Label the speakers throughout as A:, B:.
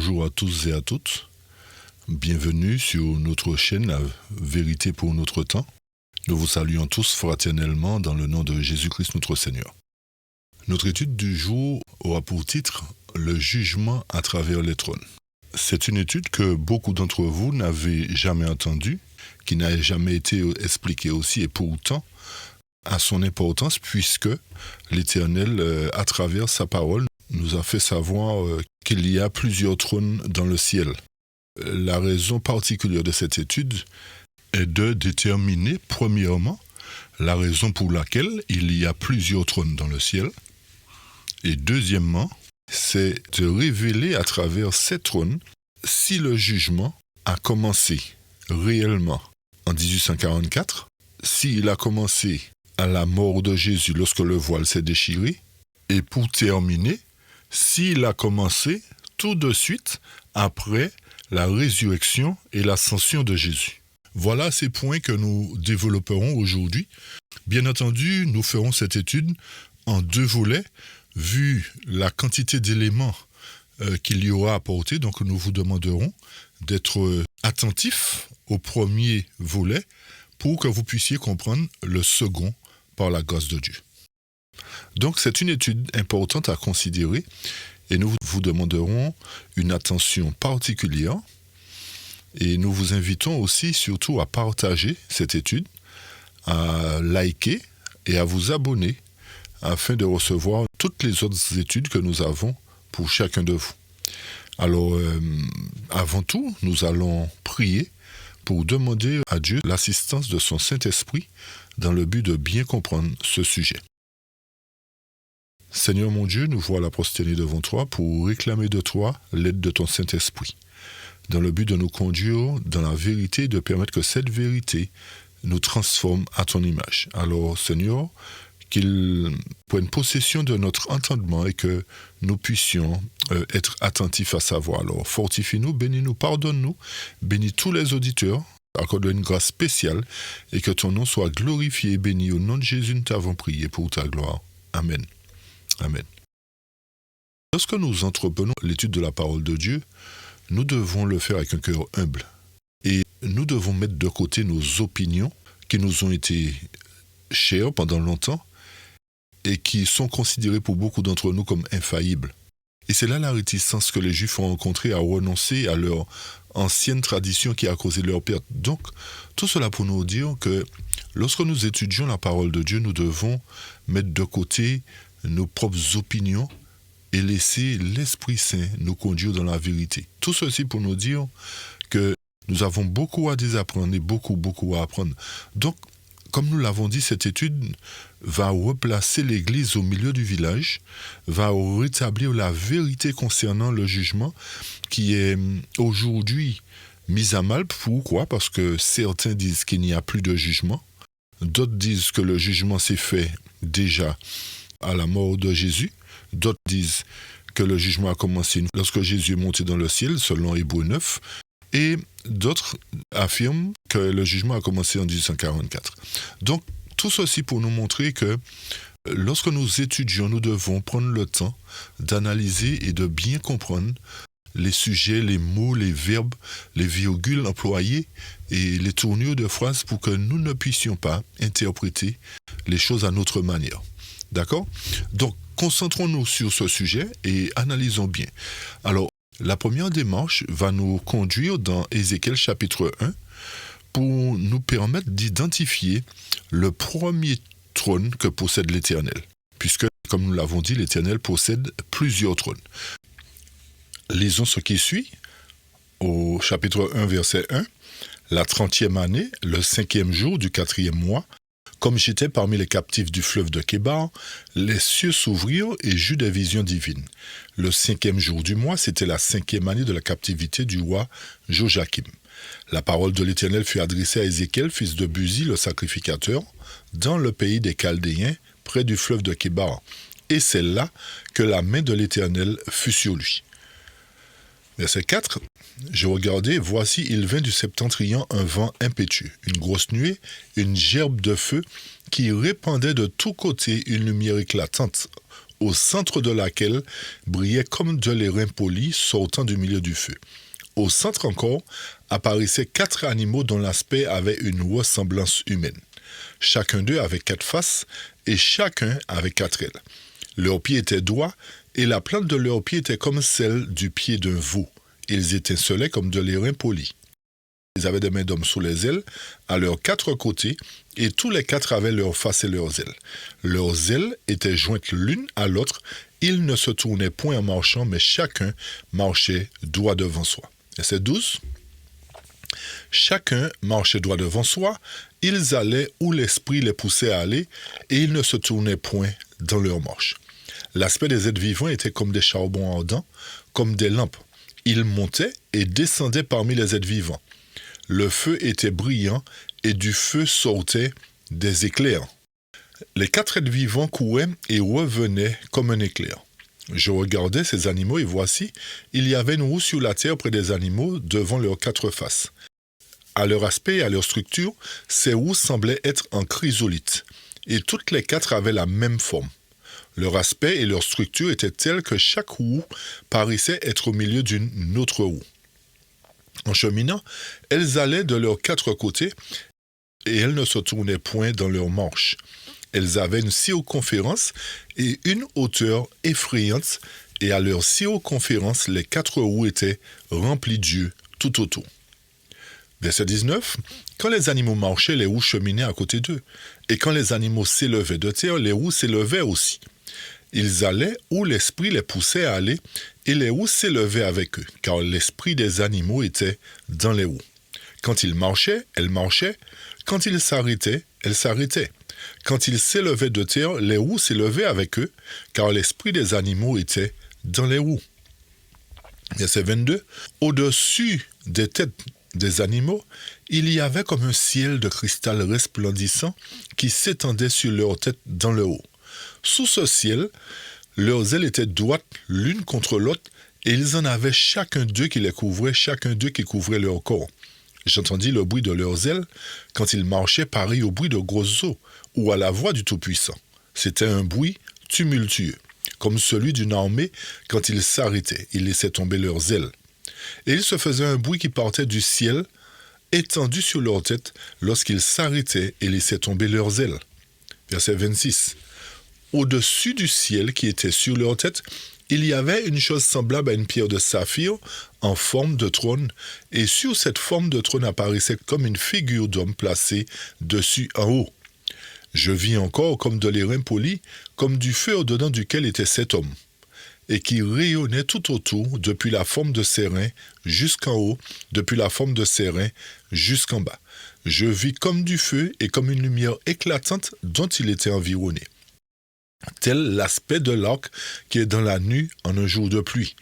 A: Bonjour à tous et à toutes. Bienvenue sur notre chaîne La Vérité pour notre temps. Nous vous saluons tous fraternellement dans le nom de Jésus-Christ notre Seigneur. Notre étude du jour aura pour titre « Le jugement à travers les trônes ». C'est une étude que beaucoup d'entre vous n'avaient jamais entendue, qui n'a jamais été expliquée aussi, et pourtant à son importance, puisque l'Éternel, à travers sa parole, nous a fait savoir qu'il y a plusieurs trônes dans le ciel. La raison particulière de cette étude est de déterminer, premièrement, la raison pour laquelle il y a plusieurs trônes dans le ciel, et deuxièmement, c'est de révéler à travers ces trônes si le jugement a commencé réellement en 1844, s'il a commencé à la mort de Jésus lorsque le voile s'est déchiré, et pour terminer, s'il a commencé tout de suite après la résurrection et l'ascension de Jésus. Voilà ces points que nous développerons aujourd'hui. Bien entendu, nous ferons cette étude en deux volets, vu la quantité d'éléments qu'il y aura apportés. Donc nous vous demanderons d'être attentifs au premier volet pour que vous puissiez comprendre le second par la grâce de Dieu. Donc c'est une étude importante à considérer et nous vous demanderons une attention particulière et nous vous invitons aussi surtout à partager cette étude, à liker et à vous abonner afin de recevoir toutes les autres études que nous avons pour chacun de vous. Alors avant tout, nous allons prier pour demander à Dieu l'assistance de son Saint-Esprit dans le but de bien comprendre ce sujet. Seigneur mon Dieu, nous voilà prosternés devant toi pour réclamer de toi l'aide de ton Saint-Esprit, dans le but de nous conduire dans la vérité et de permettre que cette vérité nous transforme à ton image. Alors Seigneur, qu'il prenne possession de notre entendement et que nous puissions être attentifs à sa voix. Alors fortifie-nous, bénis-nous, pardonne-nous, bénis tous les auditeurs, accorde une grâce spéciale et que ton nom soit glorifié et béni. Au nom de Jésus, nous t'avons prié pour ta gloire. Amen. Amen. Lorsque nous entreprenons l'étude de la parole de Dieu, nous devons le faire avec un cœur humble. Et nous devons mettre de côté nos opinions qui nous ont été chères pendant longtemps et qui sont considérées pour beaucoup d'entre nous comme infaillibles. Et c'est là la réticence que les Juifs ont rencontrée à renoncer à leur ancienne tradition qui a causé leur perte. Donc, tout cela pour nous dire que lorsque nous étudions la parole de Dieu, nous devons mettre de côté nos propres opinions et laisser l'Esprit Saint nous conduire dans la vérité. Tout ceci pour nous dire que nous avons beaucoup à désapprendre et beaucoup à apprendre. Donc, comme nous l'avons dit, cette étude va replacer l'Église au milieu du village, va rétablir la vérité concernant le jugement qui est aujourd'hui mis à mal. Pourquoi ? Parce que certains disent qu'il n'y a plus de jugement, d'autres disent que le jugement s'est fait déjà à la mort de Jésus, d'autres disent que le jugement a commencé lorsque Jésus est monté dans le ciel, selon Hébreux 9, et d'autres affirment que le jugement a commencé en 1844. Donc, tout ceci pour nous montrer que lorsque nous étudions, nous devons prendre le temps d'analyser et de bien comprendre les sujets, les mots, les verbes, les virgules employées et les tournures de phrases pour que nous ne puissions pas interpréter les choses à notre manière. D'accord ? Donc, concentrons-nous sur ce sujet et analysons bien. Alors, la première démarche va nous conduire dans Ézéchiel chapitre 1 pour nous permettre d'identifier le premier trône que possède l'Éternel. Puisque, comme nous l'avons dit, l'Éternel possède plusieurs trônes. Lisons ce qui suit au chapitre 1, verset 1. La 30e année, le 5e jour du 4e mois, comme j'étais parmi les captifs du fleuve de Kébar, les cieux s'ouvrirent et j'eus des visions divines. Le 5e jour du mois, c'était la 5e année de la captivité du roi Joachim. La parole de l'Éternel fut adressée à Ézéchiel, fils de Buzi, le sacrificateur, dans le pays des Chaldéens, près du fleuve de Kébar. Et c'est là que la main de l'Éternel fut sur lui. Verset 4. Je regardai, voici, il vint du septentrion un vent impétueux, une grosse nuée, une gerbe de feu qui répandait de tous côtés une lumière éclatante, au centre de laquelle brillait comme de l'airain poli sortant du milieu du feu. Au centre encore apparaissaient 4 animaux dont l'aspect avait une ressemblance humaine. Chacun d'eux avait 4 faces et chacun avait 4 ailes. Leurs pieds étaient droits et la plante de leurs pieds était comme celle du pied d'un veau. Ils étincelaient comme de l'airain poli. Ils avaient des mains d'hommes sous les ailes, à leurs 4 côtés, et tous les 4 avaient leurs faces et leurs ailes. Leurs ailes étaient jointes l'une à l'autre, ils ne se tournaient point en marchant, mais chacun marchait droit devant soi. Verset 12. Chacun marchait droit devant soi, ils allaient où l'esprit les poussait à aller, et ils ne se tournaient point dans leur marche. L'aspect des êtres vivants était comme des charbons ardents, comme des lampes. Ils montaient et descendaient parmi les êtres vivants. Le feu était brillant et du feu sortaient des éclairs. Les 4 êtres vivants couraient et revenaient comme un éclair. Je regardais ces animaux et voici, il y avait une roue sur la terre près des animaux devant leurs 4 faces. À leur aspect et à leur structure, ces roues semblaient être en chrysolite et toutes les 4 avaient la même forme. Leur aspect et leur structure étaient tels que chaque roue paraissait être au milieu d'une autre roue. En cheminant, elles allaient de leurs 4 côtés et elles ne se tournaient point dans leur marche. Elles avaient une circonférence et une hauteur effrayante, et à leur circonférence, les 4 roues étaient remplies d'yeux tout autour. Verset 19. Quand les animaux marchaient, les roues cheminaient à côté d'eux, et quand les animaux s'élevaient de terre, les roues s'élevaient aussi. Ils allaient où l'esprit les poussait à aller, et les roues s'élevaient avec eux, car l'esprit des animaux était dans les roues. Quand ils marchaient, elles marchaient. Quand ils s'arrêtaient, elles s'arrêtaient. Quand ils s'élevaient de terre, les roues s'élevaient avec eux, car l'esprit des animaux était dans les roues. Verset 22. Au-dessus des têtes des animaux, il y avait comme un ciel de cristal resplendissant qui s'étendait sur leurs têtes dans le haut. Sous ce ciel, leurs ailes étaient droites l'une contre l'autre, et ils en avaient chacun d'eux qui les couvrait, chacun d'eux qui couvrait leur corps. J'entendis le bruit de leurs ailes quand ils marchaient pareil au bruit de grosses eaux, ou à la voix du Tout-Puissant. C'était un bruit tumultueux, comme celui d'une armée quand ils s'arrêtaient, ils laissaient tomber leurs ailes. Et il se faisait un bruit qui partait du ciel, étendu sur leur tête, lorsqu'ils s'arrêtaient et laissaient tomber leurs ailes. Verset 26. Au-dessus du ciel qui était sur leur tête, il y avait une chose semblable à une pierre de saphir en forme de trône, et sur cette forme de trône apparaissait comme une figure d'homme placée dessus en haut. Je vis encore comme de l'airain poli, comme du feu au-dedans duquel était cet homme, et qui rayonnait tout autour, depuis la forme de ses reins jusqu'en haut, depuis la forme de ses reins jusqu'en bas. Je vis comme du feu et comme une lumière éclatante dont il était environné. Tel l'aspect de l'arc qui est dans la nue en un jour de pluie.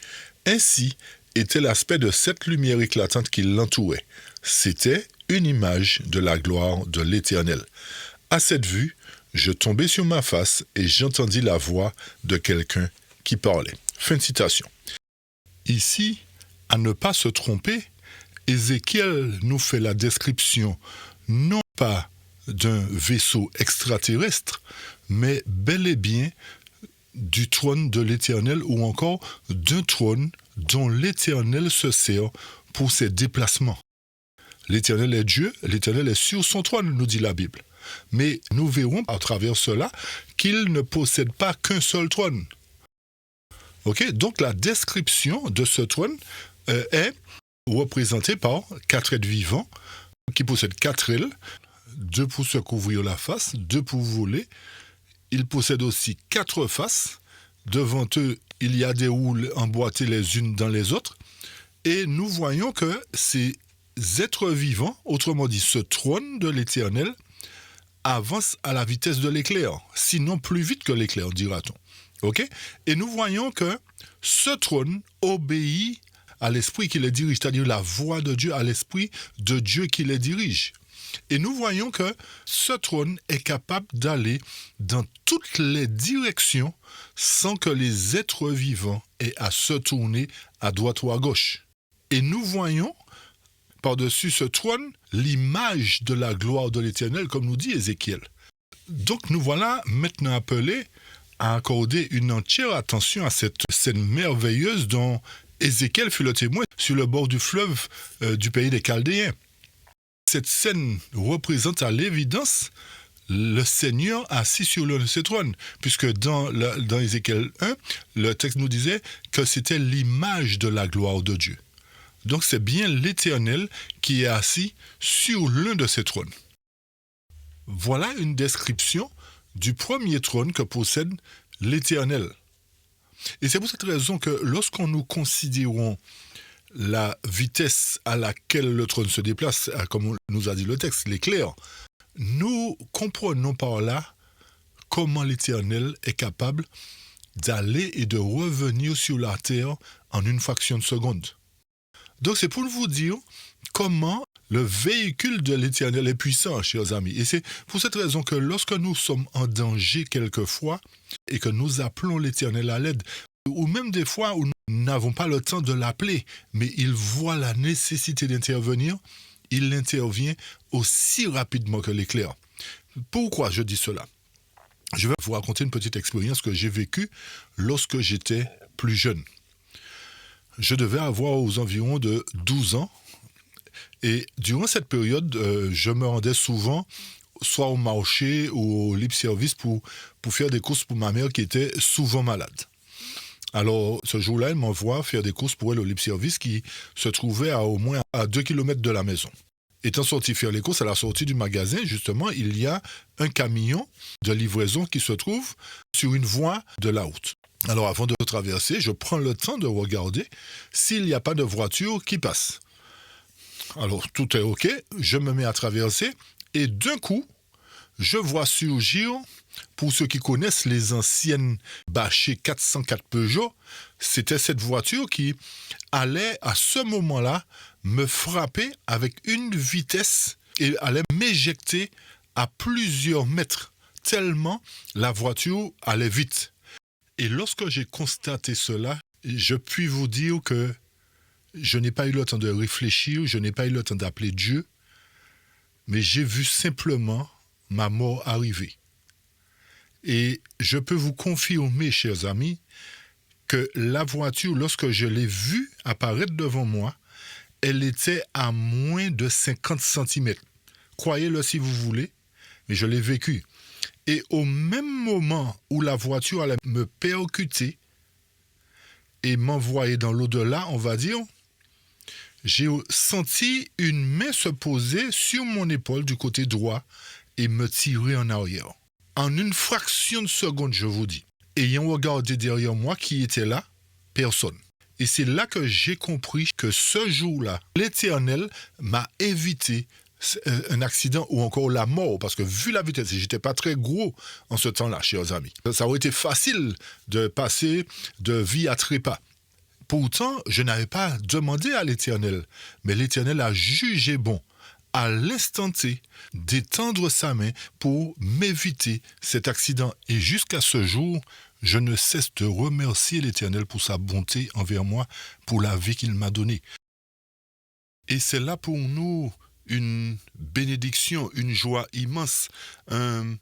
A: Ainsi était l'aspect de cette lumière éclatante qui l'entourait. C'était une image de la gloire de l'Éternel. À cette vue, je tombai sur ma face et j'entendis la voix de quelqu'un qui parlait. Fin de citation. Ici, à ne pas se tromper, Ézéchiel nous fait la description non pas d'un vaisseau extraterrestre, mais bel et bien du trône de l'Éternel ou encore d'un trône dont l'Éternel se sert pour ses déplacements. L'Éternel est Dieu, l'Éternel est sur son trône, nous dit la Bible. Mais nous verrons à travers cela qu'il ne possède pas qu'un seul trône. Donc la description de ce trône est représentée par 4 êtres vivants qui possèdent 4 ailes, 2 pour se couvrir la face, 2 pour voler. Ils possèdent aussi 4 faces. Devant eux, il y a des roues emboîtées les unes dans les autres. Et nous voyons que ces êtres vivants, autrement dit ce trône de l'Éternel, avance à la vitesse de l'éclair, sinon plus vite que l'éclair, dira-t-on. Et nous voyons que ce trône obéit à l'esprit qui les dirige, c'est-à-dire la voix de Dieu, à l'esprit de Dieu qui les dirige. Et nous voyons que ce trône est capable d'aller dans toutes les directions sans que les êtres vivants aient à se tourner à droite ou à gauche. Et nous voyons par-dessus ce trône l'image de la gloire de l'Éternel, comme nous dit Ézéchiel. Donc nous voilà maintenant appelés a accordé une entière attention à cette scène merveilleuse dont Ézéchiel fut le témoin sur le bord du fleuve du pays des Chaldéens. Cette scène représente à l'évidence le Seigneur assis sur le trône, puisque dans Ézéchiel 1, le texte nous disait que c'était l'image de la gloire de Dieu. Donc c'est bien l'Éternel qui est assis sur l'un de ces trônes. Voilà une description du premier trône que possède l'Éternel. Et c'est pour cette raison que lorsqu'on nous considérons la vitesse à laquelle le trône se déplace, comme nous a dit le texte, l'éclair, nous comprenons par là comment l'Éternel est capable d'aller et de revenir sur la terre en une fraction de seconde. Donc c'est pour vous dire comment le véhicule de l'Éternel est puissant, chers amis. Et c'est pour cette raison que lorsque nous sommes en danger quelquefois et que nous appelons l'Éternel à l'aide, ou même des fois où nous n'avons pas le temps de l'appeler, mais il voit la nécessité d'intervenir, il intervient aussi rapidement que l'éclair. Pourquoi je dis cela ? Je vais vous raconter une petite expérience que j'ai vécue lorsque j'étais plus jeune. Je devais avoir aux environs de 12 ans. Et durant cette période, je me rendais souvent soit au marché ou au libre-service pour faire des courses pour ma mère qui était souvent malade. Alors, ce jour-là, elle m'envoie faire des courses pour elle au libre-service qui se trouvait au moins à 2 km de la maison. Étant sorti faire les courses, à la sortie du magasin, justement, il y a un camion de livraison qui se trouve sur une voie de la route. Alors, avant de traverser, je prends le temps de regarder s'il n'y a pas de voiture qui passe. Alors, tout est OK, je me mets à traverser et d'un coup, je vois surgir, pour ceux qui connaissent les anciennes bâchées 404 Peugeot, c'était cette voiture qui allait à ce moment-là me frapper avec une vitesse et allait m'éjecter à plusieurs mètres, tellement la voiture allait vite. Et lorsque j'ai constaté cela, je puis vous dire que je n'ai pas eu le temps de réfléchir, je n'ai pas eu le temps d'appeler Dieu, mais j'ai vu simplement ma mort arriver. Et je peux vous confirmer, chers amis, que la voiture, lorsque je l'ai vue apparaître devant moi, elle était à moins de 50 cm. Croyez-le si vous voulez, mais je l'ai vécu. Et au même moment où la voiture allait me percuter et m'envoyer dans l'au-delà, on va dire, j'ai senti une main se poser sur mon épaule du côté droit et me tirer en arrière. En une fraction de seconde, je vous dis, ayant regardé derrière moi qui était là, personne. Et c'est là que j'ai compris que ce jour-là, l'Éternel m'a évité un accident ou encore la mort, parce que vu la vitesse, et j'étais pas très gros en ce temps-là, chers amis. Ça aurait été facile de passer de vie à trépas. Pourtant, je n'avais pas demandé à l'Éternel, mais l'Éternel a jugé bon, à l'instant T, d'étendre sa main pour m'éviter cet accident. Et jusqu'à ce jour, je ne cesse de remercier l'Éternel pour sa bonté envers moi, pour la vie qu'il m'a donnée. Et c'est là pour nous une bénédiction, une joie immense, un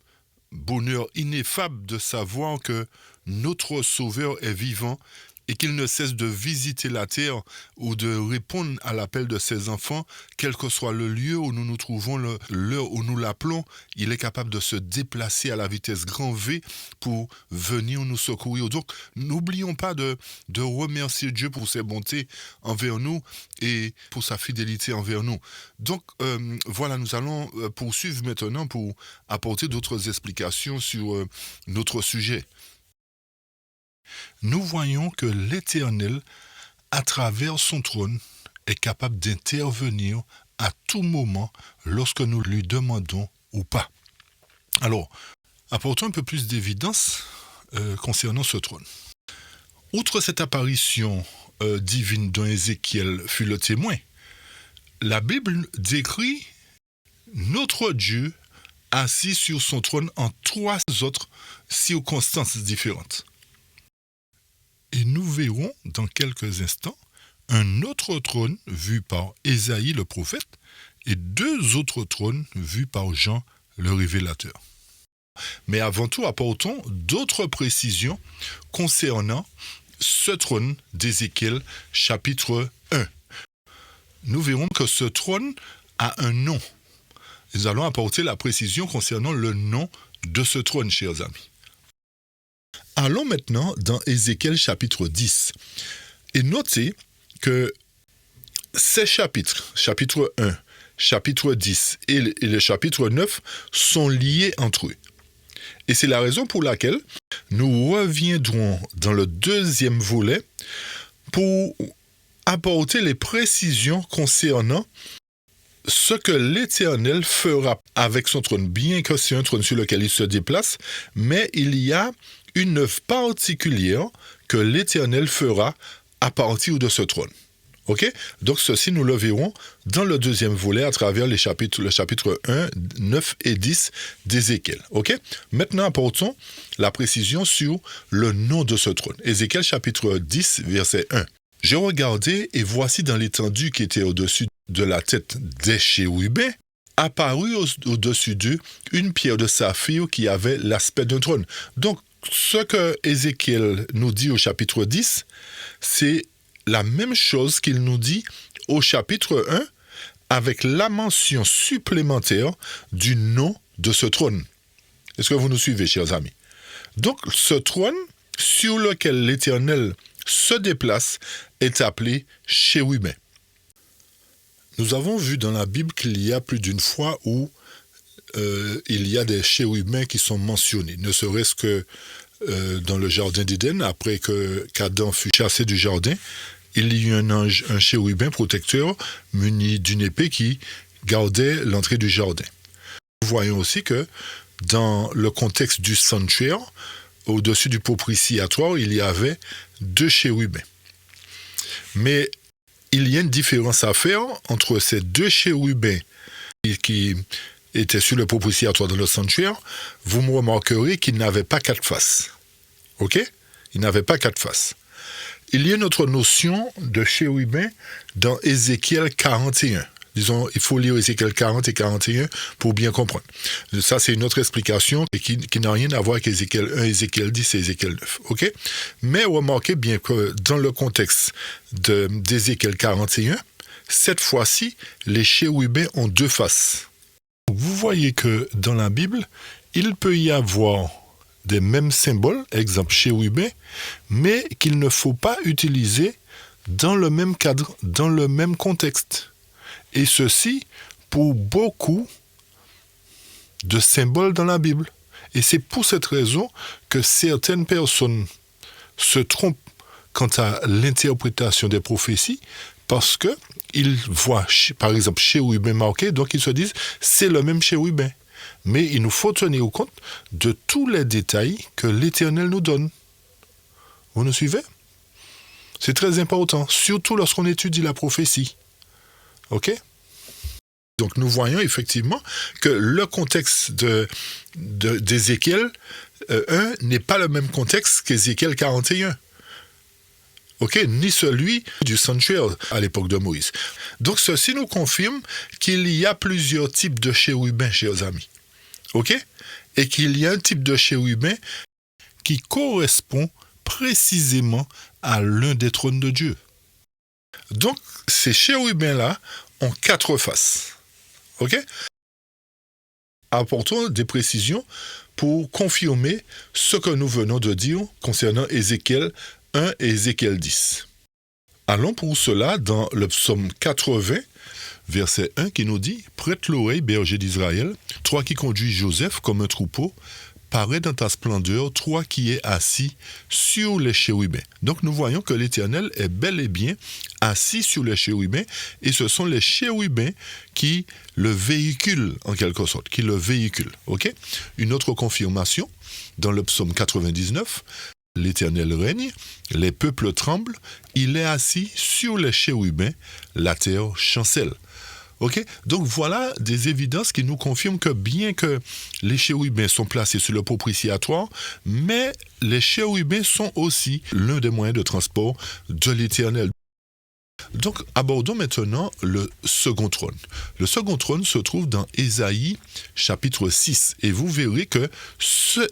A: bonheur ineffable de savoir que notre Sauveur est vivant et qu'il ne cesse de visiter la terre ou de répondre à l'appel de ses enfants, quel que soit le lieu où nous nous trouvons, l'heure où nous l'appelons, il est capable de se déplacer à la vitesse grand V pour venir nous secourir. Donc, n'oublions pas de remercier Dieu pour ses bontés envers nous et pour sa fidélité envers nous. Donc, voilà, nous allons poursuivre maintenant pour apporter d'autres explications sur notre sujet. Nous voyons que l'Éternel, à travers son trône, est capable d'intervenir à tout moment lorsque nous lui demandons ou pas. Alors, apportons un peu plus d'évidence concernant ce trône. Outre cette apparition divine dont Ézéchiel fut le témoin, la Bible décrit notre Dieu assis sur son trône en 3 autres circonstances différentes. Et nous verrons dans quelques instants un autre trône vu par Ésaïe le prophète et 2 autres trônes vus par Jean le révélateur. Mais avant tout, apportons d'autres précisions concernant ce trône d'Ézéchiel, chapitre 1. Nous verrons que ce trône a un nom. Nous allons apporter la précision concernant le nom de ce trône, chers amis. Allons maintenant dans Ézéchiel chapitre 10. Et notez que ces chapitres, chapitre 1, chapitre 10 et le chapitre 9, sont liés entre eux. Et c'est la raison pour laquelle nous reviendrons dans le deuxième volet pour apporter les précisions concernant ce que l'Éternel fera avec son trône, bien que c'est un trône sur lequel il se déplace, mais il y a une œuvre particulière que l'Éternel fera à partir de ce trône. Ok? Donc ceci, nous le verrons dans le deuxième volet à travers le chapitre 1, 9 et 10 d'Ézéchiel. Ok? Maintenant, apportons la précision sur le nom de ce trône. Ézéchiel chapitre 10, verset 1. « J'ai regardé et voici dans l'étendue qui était au-dessus de la tête des chérubins, apparut au-dessus d'eux une pierre de saphir qui avait l'aspect d'un trône. » Donc, ce que Ézéchiel nous dit au chapitre 10, c'est la même chose qu'il nous dit au chapitre 1 avec la mention supplémentaire du nom de ce trône. Est-ce que vous nous suivez, chers amis? Donc, ce trône sur lequel l'Éternel se déplace est appelé chérubin. Nous avons vu dans la Bible qu'il y a plus d'une fois où il y a des chérubins qui sont mentionnés, ne serait-ce que dans le jardin d'Éden, après qu'Adam fut chassé du jardin, il y eut un chérubin protecteur muni d'une épée qui gardait l'entrée du jardin. Nous voyons aussi que dans le contexte du sanctuaire, au-dessus du propitiatoire, il y avait 2 chérubins. Mais il y a une différence à faire entre ces 2 chérubins qui étaient sur le propitiatoire dans le sanctuaire. Vous me remarquerez qu'ils n'avaient pas 4 faces. Ok? Ils n'avaient pas 4 faces. Il y a une autre notion de chérubin dans Ézéchiel 41. Disons, il faut lire Ézéchiel 40 et 41 pour bien comprendre. Ça, c'est une autre explication qui n'a rien à voir avec Ézéchiel 1, Ézéchiel 10 et Ézéchiel 9. OK? Mais remarquez bien que dans le contexte d'Ézéchiel 41, cette fois-ci, les chérubins ont 2 faces. Vous voyez que dans la Bible, il peut y avoir des mêmes symboles, exemple chérubin, mais qu'il ne faut pas utiliser dans le même cadre, dans le même contexte. Et ceci pour beaucoup de symboles dans la Bible. Et c'est pour cette raison que certaines personnes se trompent quant à l'interprétation des prophéties, parce qu'ils voient, par exemple, chérubin marqué, donc ils se disent, c'est le même chérubin. Mais il nous faut tenir compte de tous les détails que l'Éternel nous donne. Vous nous suivez? C'est très important, surtout lorsqu'on étudie la prophétie. OK? Donc nous voyons effectivement que le contexte d'Ézéchiel 1 n'est pas le même contexte qu'Ézéchiel 41. OK? Ni celui du sanctuaire à l'époque de Moïse. Donc ceci nous confirme qu'il y a plusieurs types de chérubins, chers amis. OK? Et qu'il y a un type de chérubin qui correspond précisément à l'un des trônes de Dieu. Donc, ces chérubins-là ont 4 faces. OK? Apportons des précisions pour confirmer ce que nous venons de dire concernant Ézéchiel 1 et Ézéchiel 10. Allons pour cela dans le psaume 80, verset 1 qui nous dit « Prête l'oreille, berger d'Israël, toi qui conduis Joseph comme un troupeau, parais dans ta splendeur, toi qui es assis sur les chérubins. » Donc nous voyons que l'Éternel est bel et bien assis sur les chérubins, et ce sont les chérubins qui le véhiculent en quelque sorte, qui le véhiculent. Okay? Une autre confirmation, dans le psaume 99, l'Éternel règne, les peuples tremblent, il est assis sur les chérubins, la terre chancelle. Okay? Donc voilà des évidences qui nous confirment que bien que les chérubins sont placés sur le propitiatoire, mais les chérubins sont aussi l'un des moyens de transport de l'Éternel. Donc, abordons maintenant le second trône. Le second trône se trouve dans Ésaïe, chapitre 6. Et vous verrez que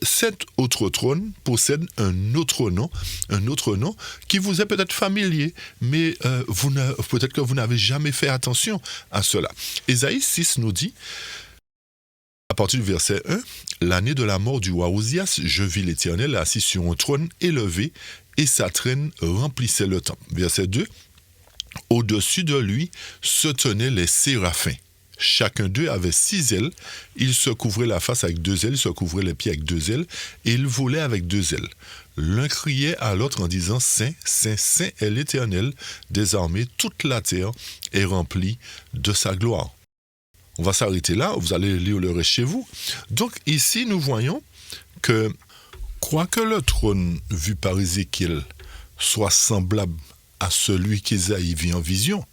A: cet autre trône possède un autre nom qui vous est peut-être familier, mais peut-être que vous n'avez jamais fait attention à cela. Ésaïe 6 nous dit, à partir du verset 1, « L'année de la mort du roi Osias, je vis l'Éternel assis sur un trône élevé, et sa traîne remplissait le temple. » Verset 2, au-dessus de lui se tenaient les séraphins. Chacun d'eux avait 6 ailes. Il se couvrait la face avec 2 ailes, il se couvrait les pieds avec 2 ailes, et il volait avec 2 ailes. L'un criait à l'autre en disant « Saint, Saint, Saint est l'Éternel des armées, toute la terre est remplie de sa gloire. » On va s'arrêter là, vous allez lire le reste chez vous. Donc ici, nous voyons que, quoique le trône vu par Ézéchiel soit semblable à celui qu'Ésaïe vit en vision,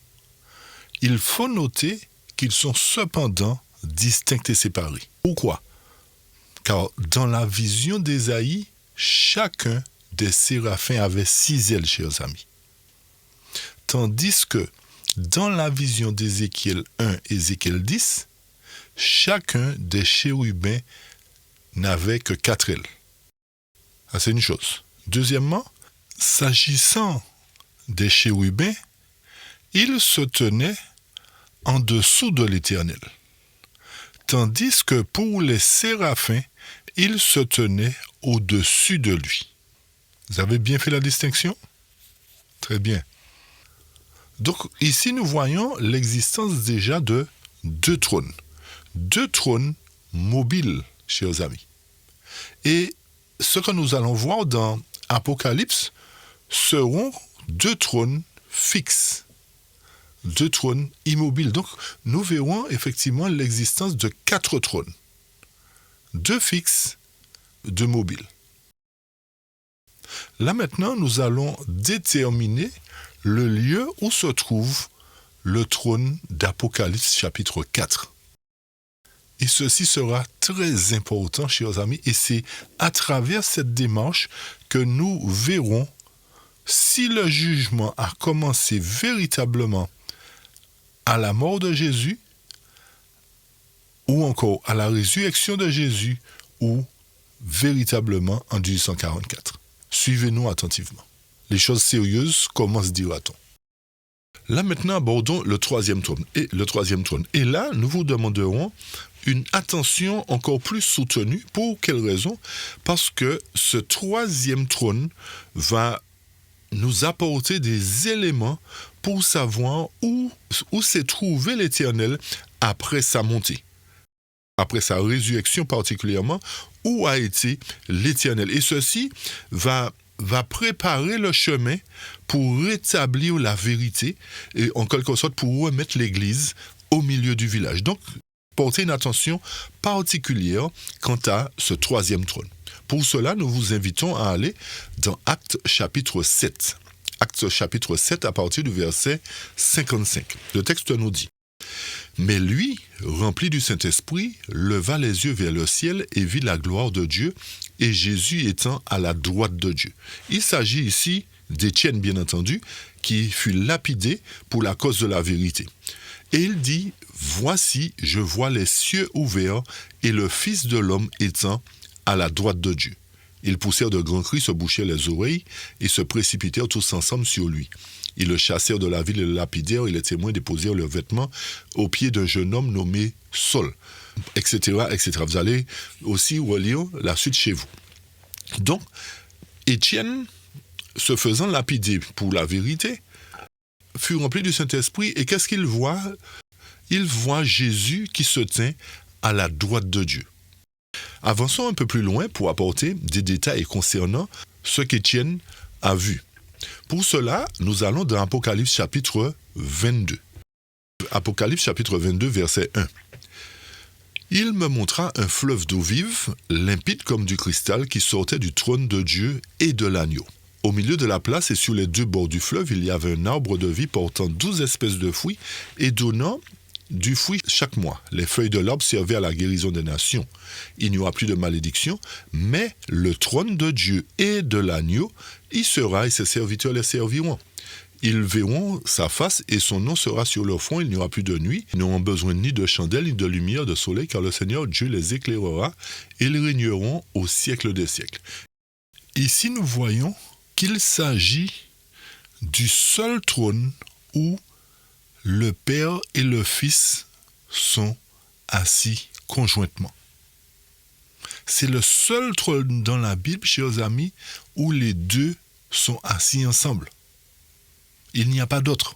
A: il faut noter qu'ils sont cependant distincts et séparés. Pourquoi ? Car dans la vision d'Ésaïe, chacun des séraphins avait 6 ailes, chers amis. Tandis que dans la vision d'Ézéchiel 1 et Ézéchiel 10, chacun des chérubins n'avait que 4 ailes. Ça, c'est une chose. Deuxièmement, s'agissant des chérubins, ils se tenaient en dessous de l'Éternel, tandis que pour les séraphins, ils se tenaient au-dessus de lui. Vous avez bien fait la distinction ? Très bien. Donc ici, nous voyons l'existence déjà de 2 trônes. 2 trônes mobiles, chers amis. Et ce que nous allons voir dans Apocalypse seront 2 trônes fixes, 2 trônes immobiles. Donc, nous verrons effectivement l'existence de 4 trônes, 2 fixes, 2 mobiles. Là maintenant, nous allons déterminer le lieu où se trouve le trône d'Apocalypse chapitre 4. Et ceci sera très important, chers amis, et c'est à travers cette démarche que nous verrons si le jugement a commencé véritablement à la mort de Jésus, ou encore à la résurrection de Jésus, ou véritablement en 1844. Suivez-nous attentivement. Les choses sérieuses commencent, dira-t-on. Là maintenant, abordons le 3e trône. Et là, nous vous demanderons une attention encore plus soutenue. Pour quelle raison ? Parce que ce 3e trône va nous apporter des éléments pour savoir où s'est trouvé l'Éternel après sa montée, après sa résurrection particulièrement, où a été l'Éternel. Et ceci va préparer le chemin pour rétablir la vérité et en quelque sorte pour remettre l'Église au milieu du village. Donc, portez une attention particulière quant à ce 3e trône. Pour cela, nous vous invitons à aller dans Actes chapitre 7. Actes chapitre 7 à partir du verset 55. Le texte nous dit « Mais lui, rempli du Saint-Esprit, leva les yeux vers le ciel et vit la gloire de Dieu, et Jésus étant à la droite de Dieu. » Il s'agit ici d'Étienne, bien entendu, qui fut lapidé pour la cause de la vérité. Et il dit « Voici, je vois les cieux ouverts, et le Fils de l'homme étant à la droite de Dieu. » Ils poussèrent de grands cris, se bouchèrent les oreilles, et se précipitèrent tous ensemble sur lui. Ils le chassèrent de la ville et le lapidèrent, et les témoins déposèrent leurs vêtements aux pieds d'un jeune homme nommé Saul, etc., etc. Vous allez aussi relire la suite chez vous. Donc, Étienne, se faisant lapider pour la vérité, fut rempli du Saint-Esprit, et qu'est-ce qu'il voit ? Il voit Jésus qui se tient à la droite de Dieu. Avançons un peu plus loin pour apporter des détails concernant ce qu'Étienne a vu. Pour cela, nous allons dans Apocalypse chapitre 22. Apocalypse chapitre 22, verset 1. « Il me montra un fleuve d'eau vive, limpide comme du cristal, qui sortait du trône de Dieu et de l'agneau. Au milieu de la place et sur les 2 bords du fleuve, il y avait un arbre de vie portant 12 espèces de fruits et donnant du fruit chaque mois. Les feuilles de l'arbre servaient à la guérison des nations. Il n'y aura plus de malédiction, mais le trône de Dieu et de l'agneau y sera et ses serviteurs les serviront. Ils verront sa face et son nom sera sur leur front. Il n'y aura plus de nuit. Ils n'auront besoin ni de chandelle, ni de lumière, de soleil, car le Seigneur Dieu les éclairera et ils régneront au siècle des siècles. Ici, nous voyons qu'il s'agit du seul trône où le Père et le Fils sont assis conjointement. C'est le seul trône dans la Bible, chers amis, où les deux sont assis ensemble. Il n'y a pas d'autre.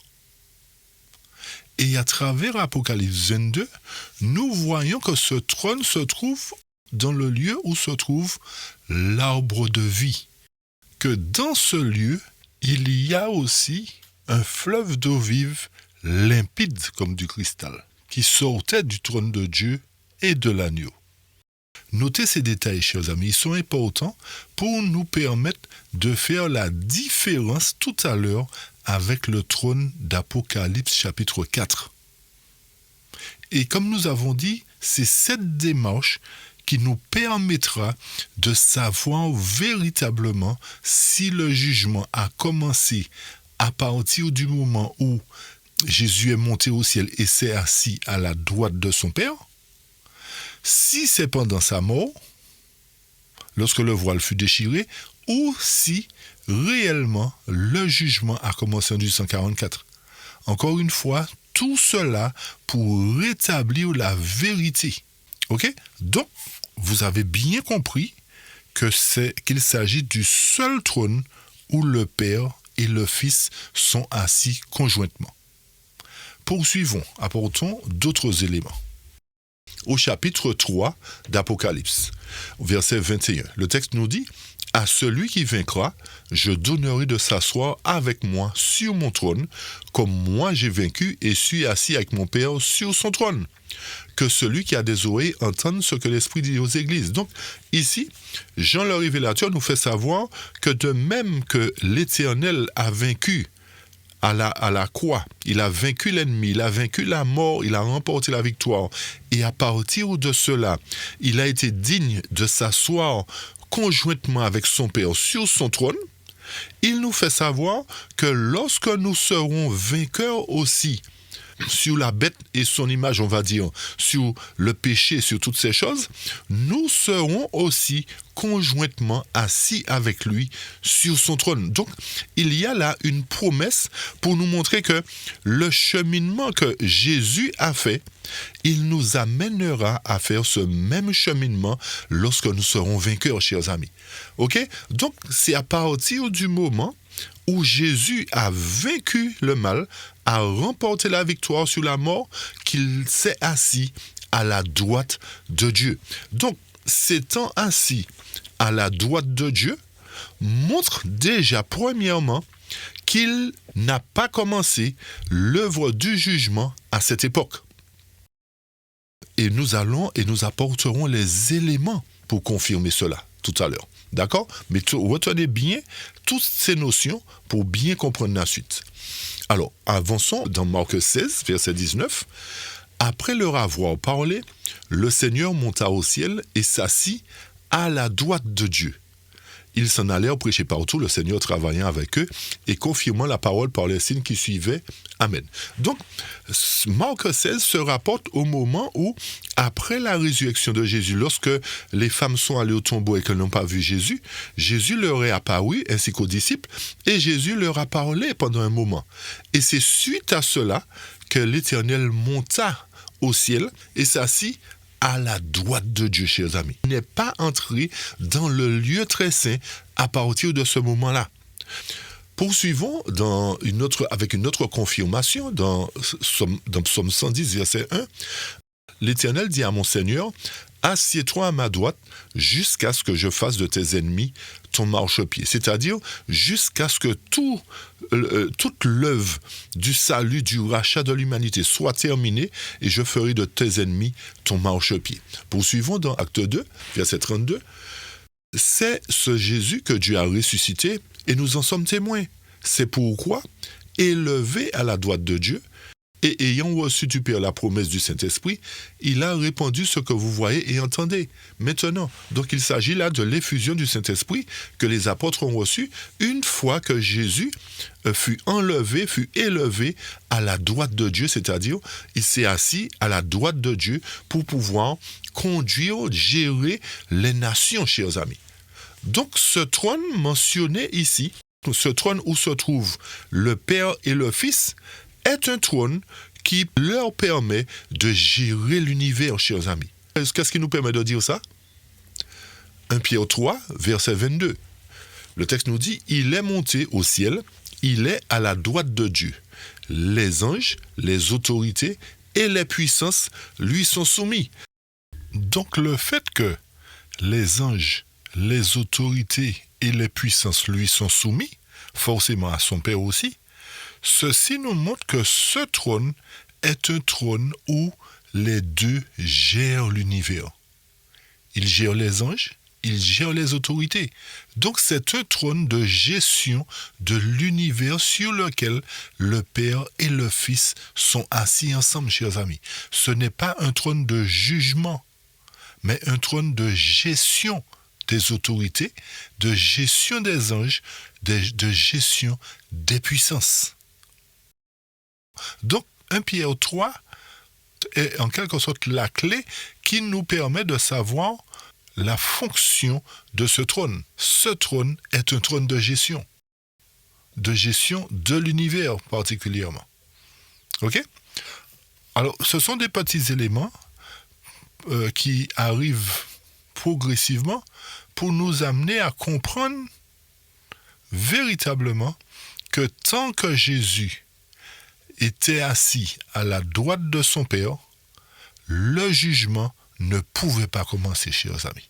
A: Et à travers Apocalypse 22, nous voyons que ce trône se trouve dans le lieu où se trouve l'arbre de vie. Que dans ce lieu, il y a aussi un fleuve d'eau vive limpide comme du cristal, qui sortait du trône de Dieu et de l'agneau. Notez ces détails, chers amis, ils sont importants pour nous permettre de faire la différence tout à l'heure avec le trône d'Apocalypse chapitre 4. Et comme nous avons dit, c'est cette démarche qui nous permettra de savoir véritablement si le jugement a commencé à partir du moment où Jésus est monté au ciel et s'est assis à la droite de son Père, si c'est pendant sa mort, lorsque le voile fut déchiré, ou si réellement le jugement a commencé en 1844. Encore une fois, tout cela pour rétablir la vérité. Ok? Donc, vous avez bien compris qu'il s'agit du seul trône où le Père et le Fils sont assis conjointement. Poursuivons, apportons d'autres éléments. Au chapitre 3 d'Apocalypse, verset 21, le texte nous dit « À celui qui vaincra, je donnerai de s'asseoir avec moi sur mon trône, comme moi j'ai vaincu et suis assis avec mon Père sur son trône. Que celui qui a des oreilles entende ce que l'Esprit dit aux églises. » Donc, ici, Jean le Révélateur nous fait savoir que de même que l'Éternel a vaincu à la croix, il a vaincu l'ennemi, il a vaincu la mort, il a remporté la victoire. Et à partir de cela, il a été digne de s'asseoir conjointement avec son Père sur son trône. Il nous fait savoir que lorsque nous serons vainqueurs aussi sur la bête et son image, on va dire, sur le péché, sur toutes ces choses, nous serons aussi conjointement assis avec lui sur son trône. Donc, il y a là une promesse pour nous montrer que le cheminement que Jésus a fait, il nous amènera à faire ce même cheminement lorsque nous serons vainqueurs, chers amis. Ok? Donc, c'est à partir du moment où Jésus a vaincu le mal, a remporté la victoire sur la mort, qu'il s'est assis à la droite de Dieu. Donc, s'étant assis à la droite de Dieu, montre déjà premièrement qu'il n'a pas commencé l'œuvre du jugement à cette époque. Et nous apporterons les éléments pour confirmer cela tout à l'heure. D'accord? Mais retenez bien toutes ces notions pour bien comprendre la suite. Alors, avançons dans Marc 16, verset 19. Après leur avoir parlé, le Seigneur monta au ciel et s'assit à la droite de Dieu. Ils s'en allèrent prêcher partout, le Seigneur travaillant avec eux et confirmant la parole par les signes qui suivaient. Amen. Donc, Marc 16 se rapporte au moment où, après la résurrection de Jésus, lorsque les femmes sont allées au tombeau et qu'elles n'ont pas vu Jésus, Jésus leur est apparu ainsi qu'aux disciples et Jésus leur a parlé pendant un moment. Et c'est suite à cela que l'Éternel monta au ciel et s'assit à la droite de Dieu, chers amis. Il n'est pas entré dans le lieu très saint à partir de ce moment-là. Poursuivons avec une autre confirmation dans Psaume 110, verset 1. L'Éternel dit à mon Seigneur, « Assieds-toi à ma droite jusqu'à ce que je fasse de tes ennemis ton marchepied. » C'est-à-dire jusqu'à ce que toute l'œuvre du salut, du rachat de l'humanité soit terminée et je ferai de tes ennemis ton marchepied. Poursuivons dans Acte 2, verset 32. C'est ce Jésus que Dieu a ressuscité et nous en sommes témoins. C'est pourquoi, élevé à la droite de Dieu, et ayant reçu du Père la promesse du Saint-Esprit, il a répandu ce que vous voyez et entendez maintenant. Donc il s'agit là de l'effusion du Saint-Esprit que les apôtres ont reçu une fois que Jésus fut élevé à la droite de Dieu, c'est-à-dire il s'est assis à la droite de Dieu pour pouvoir conduire, gérer les nations, chers amis. Donc ce trône mentionné ici, ce trône où se trouvent le Père et le Fils, est un trône qui leur permet de gérer l'univers, chers amis. Qu'est-ce qui nous permet de dire ça? 1 Pierre 3, verset 22. Le texte nous dit, il est monté au ciel, il est à la droite de Dieu. Les anges, les autorités et les puissances lui sont soumis. Donc le fait que les anges, les autorités et les puissances lui sont soumis, forcément à son Père aussi, ceci nous montre que ce trône est un trône où les deux gèrent l'univers. Il gère les anges, il gère les autorités. Donc c'est un trône de gestion de l'univers sur lequel le Père et le Fils sont assis ensemble, chers amis. Ce n'est pas un trône de jugement, mais un trône de gestion des autorités, de gestion des anges, de gestion des puissances. Donc, 1 Pierre 3 est en quelque sorte la clé qui nous permet de savoir la fonction de ce trône. Ce trône est un trône de gestion de l'univers particulièrement. OK? Alors, ce sont des petits éléments qui arrivent progressivement pour nous amener à comprendre véritablement que tant que Jésus était assis à la droite de son Père, le jugement ne pouvait pas commencer, chers amis.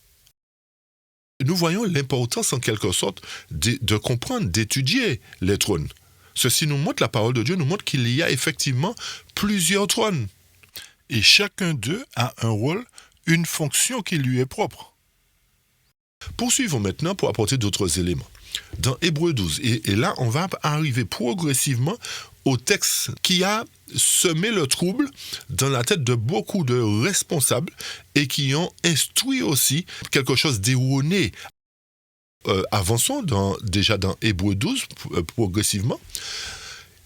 A: Nous voyons l'importance en quelque sorte de comprendre, d'étudier les trônes. Ceci nous montre, la parole de Dieu nous montre qu'il y a effectivement plusieurs trônes. Et chacun d'eux a un rôle, une fonction qui lui est propre. Poursuivons maintenant pour apporter d'autres éléments. Dans Hébreux 12, et là on va arriver progressivement au texte qui a semé le trouble dans la tête de beaucoup de responsables et qui ont instruit aussi quelque chose d'erroné. Avançons déjà dans Hébreux 12 progressivement.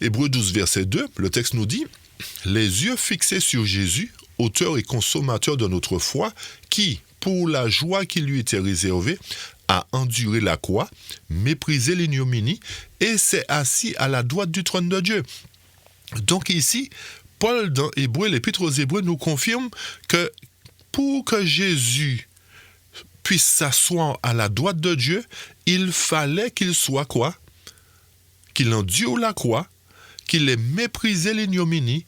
A: Hébreux 12 verset 2, le texte nous dit « Les yeux fixés sur Jésus, auteur et consommateur de notre foi, qui, pour la joie qui lui était réservée, a enduré la croix, méprisé l'ignominie et s'est assis à la droite du trône de Dieu. » Donc ici, Paul dans Hébreux, l'Épître aux Hébreux nous confirme que pour que Jésus puisse s'asseoir à la droite de Dieu, il fallait qu'il soit quoi? Qu'il endure la croix, qu'il ait méprisé l'ignominie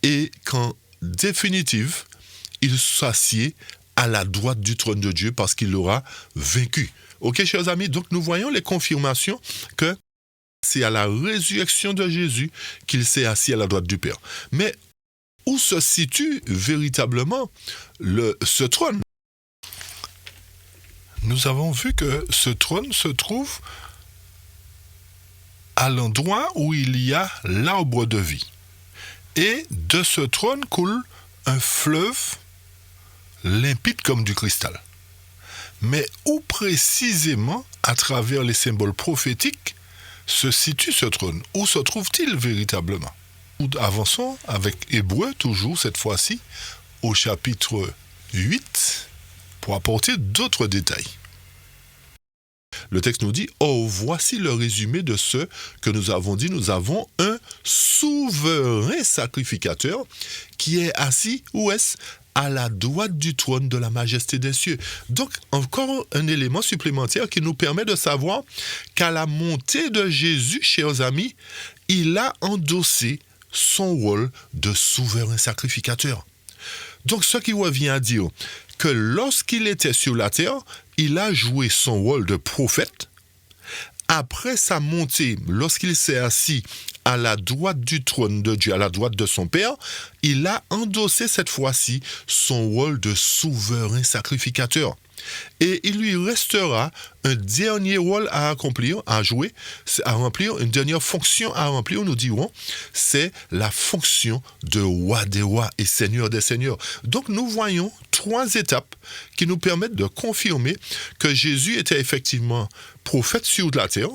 A: et qu'en définitive, il s'assied à la droite du trône de Dieu parce qu'il l'aura vaincu. Ok, chers amis, donc nous voyons les confirmations que c'est à la résurrection de Jésus qu'il s'est assis à la droite du Père. Mais où se situe véritablement ce trône? Nous avons vu que ce trône se trouve à l'endroit où il y a l'arbre de vie. Et de ce trône coule un fleuve limpide comme du cristal. Mais où précisément, à travers les symboles prophétiques, se situe ce trône? Où se trouve-t-il véritablement? Avançons avec Hébreux, toujours cette fois-ci, au chapitre 8, pour apporter d'autres détails. Le texte nous dit « Oh, voici le résumé de ce que nous avons dit. Nous avons un souverain sacrificateur qui est assis, où est-ce? À la droite du trône de la majesté des cieux. » Donc, encore un élément supplémentaire qui nous permet de savoir qu'à la montée de Jésus, chers amis, il a endossé son rôle de souverain sacrificateur. Donc, ce qui revient à dire que lorsqu'il était sur la terre, il a joué son rôle de prophète. Après sa montée, lorsqu'il s'est assis à la droite du trône de Dieu, à la droite de son Père, il a endossé cette fois-ci son rôle de souverain sacrificateur. et il lui restera un dernier rôle à accomplir, à jouer, à remplir, une dernière fonction à remplir, nous dirons, c'est la fonction de roi des rois et seigneur des seigneurs. Donc nous voyons 3 étapes qui nous permettent de confirmer que Jésus était effectivement prophète sur la terre.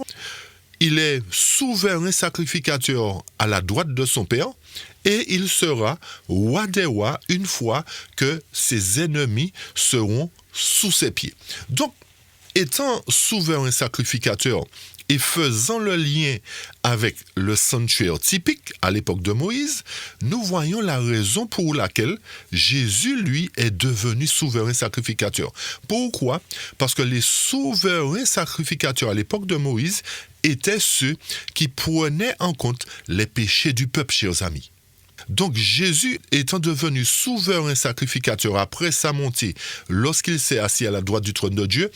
A: Il est souverain sacrificateur à la droite de son Père et il sera roi des rois une fois que ses ennemis seront sous ses pieds. Donc, étant souverain sacrificateur et faisant le lien avec le sanctuaire typique à l'époque de Moïse, nous voyons la raison pour laquelle Jésus, lui, est devenu souverain sacrificateur. Pourquoi? Parce que les souverains sacrificateurs à l'époque de Moïse étaient ceux qui prenaient en compte les péchés du peuple, chers amis. Donc Jésus, étant devenu souverain sacrificateur après sa montée, lorsqu'il s'est assis à la droite du trône de Dieu,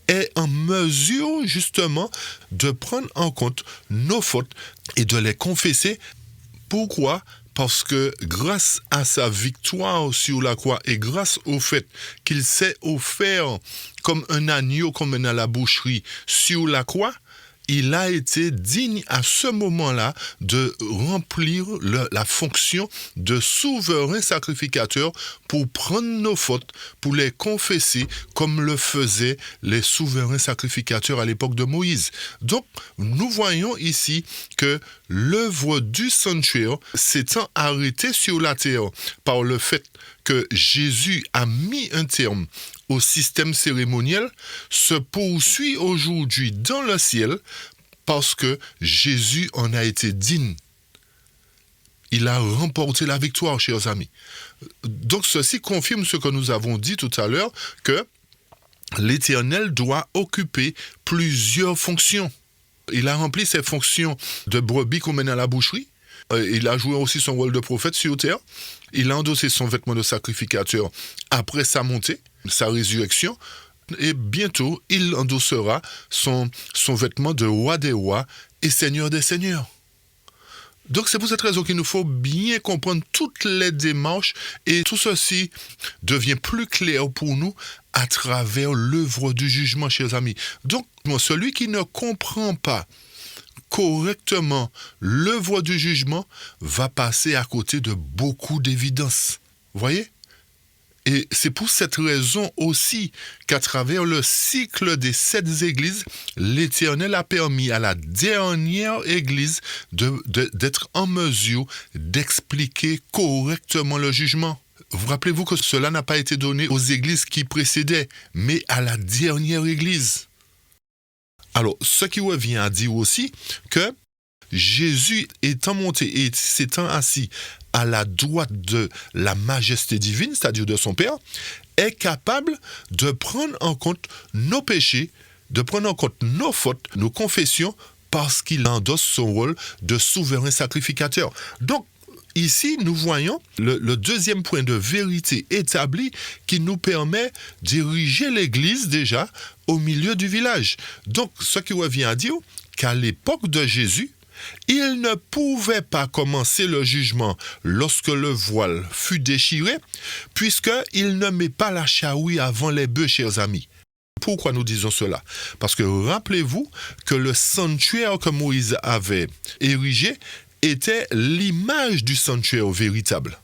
A: est en mesure justement de prendre en compte nos fautes et de les confesser. Pourquoi? Parce que grâce à sa victoire sur la croix et grâce au fait qu'il s'est offert comme un agneau, comme à la boucherie sur la croix, il a été digne à ce moment-là de remplir la fonction de souverain sacrificateur pour prendre nos fautes, pour les confesser comme le faisaient les souverains sacrificateurs à l'époque de Moïse. Donc, nous voyons ici que l'œuvre du sanctuaire s'étant arrêtée sur la terre par le fait que Jésus a mis un terme au système cérémoniel, se poursuit aujourd'hui dans le ciel parce que Jésus en a été digne. Il a remporté la victoire, chers amis. Donc ceci confirme ce que nous avons dit tout à l'heure, que l'Éternel doit occuper plusieurs fonctions. Il a rempli ses fonctions de brebis qu'on mène à la boucherie. Il a joué aussi son rôle de prophète sur terre. Il a endossé son vêtement de sacrificateur après sa montée, sa résurrection. Et bientôt, il endossera son vêtement de roi des rois et seigneur des seigneurs. Donc c'est pour cette raison qu'il nous faut bien comprendre toutes les démarches et tout ceci devient plus clair pour nous à travers l'œuvre du jugement, chers amis. Donc, celui qui ne comprend pas correctement l'œuvre du jugement va passer à côté de beaucoup d'évidences. Vous voyez? Et c'est pour cette raison aussi qu'à travers le cycle des 7 églises, l'Éternel a permis à la dernière église d'être en mesure d'expliquer correctement le jugement. Vous rappelez-vous que cela n'a pas été donné aux églises qui précédaient, mais à la dernière église. Alors, ce qui revient à dire aussi que Jésus étant monté et s'étant assis à la droite de la majesté divine, c'est-à-dire de son Père, est capable de prendre en compte nos péchés, de prendre en compte nos fautes, nos confessions, parce qu'il endosse son rôle de souverain sacrificateur. Donc, ici, nous voyons le deuxième point de vérité établi qui nous permet d'ériger l'Église déjà au milieu du village. Donc, ce qui revient à dire qu'à l'époque de Jésus, il ne pouvait pas commencer le jugement lorsque le voile fut déchiré, puisqu'il ne met pas la charrue avant les bœufs, chers amis. Pourquoi nous disons cela? Parce que rappelez-vous que le sanctuaire que Moïse avait érigé était l'image du sanctuaire véritable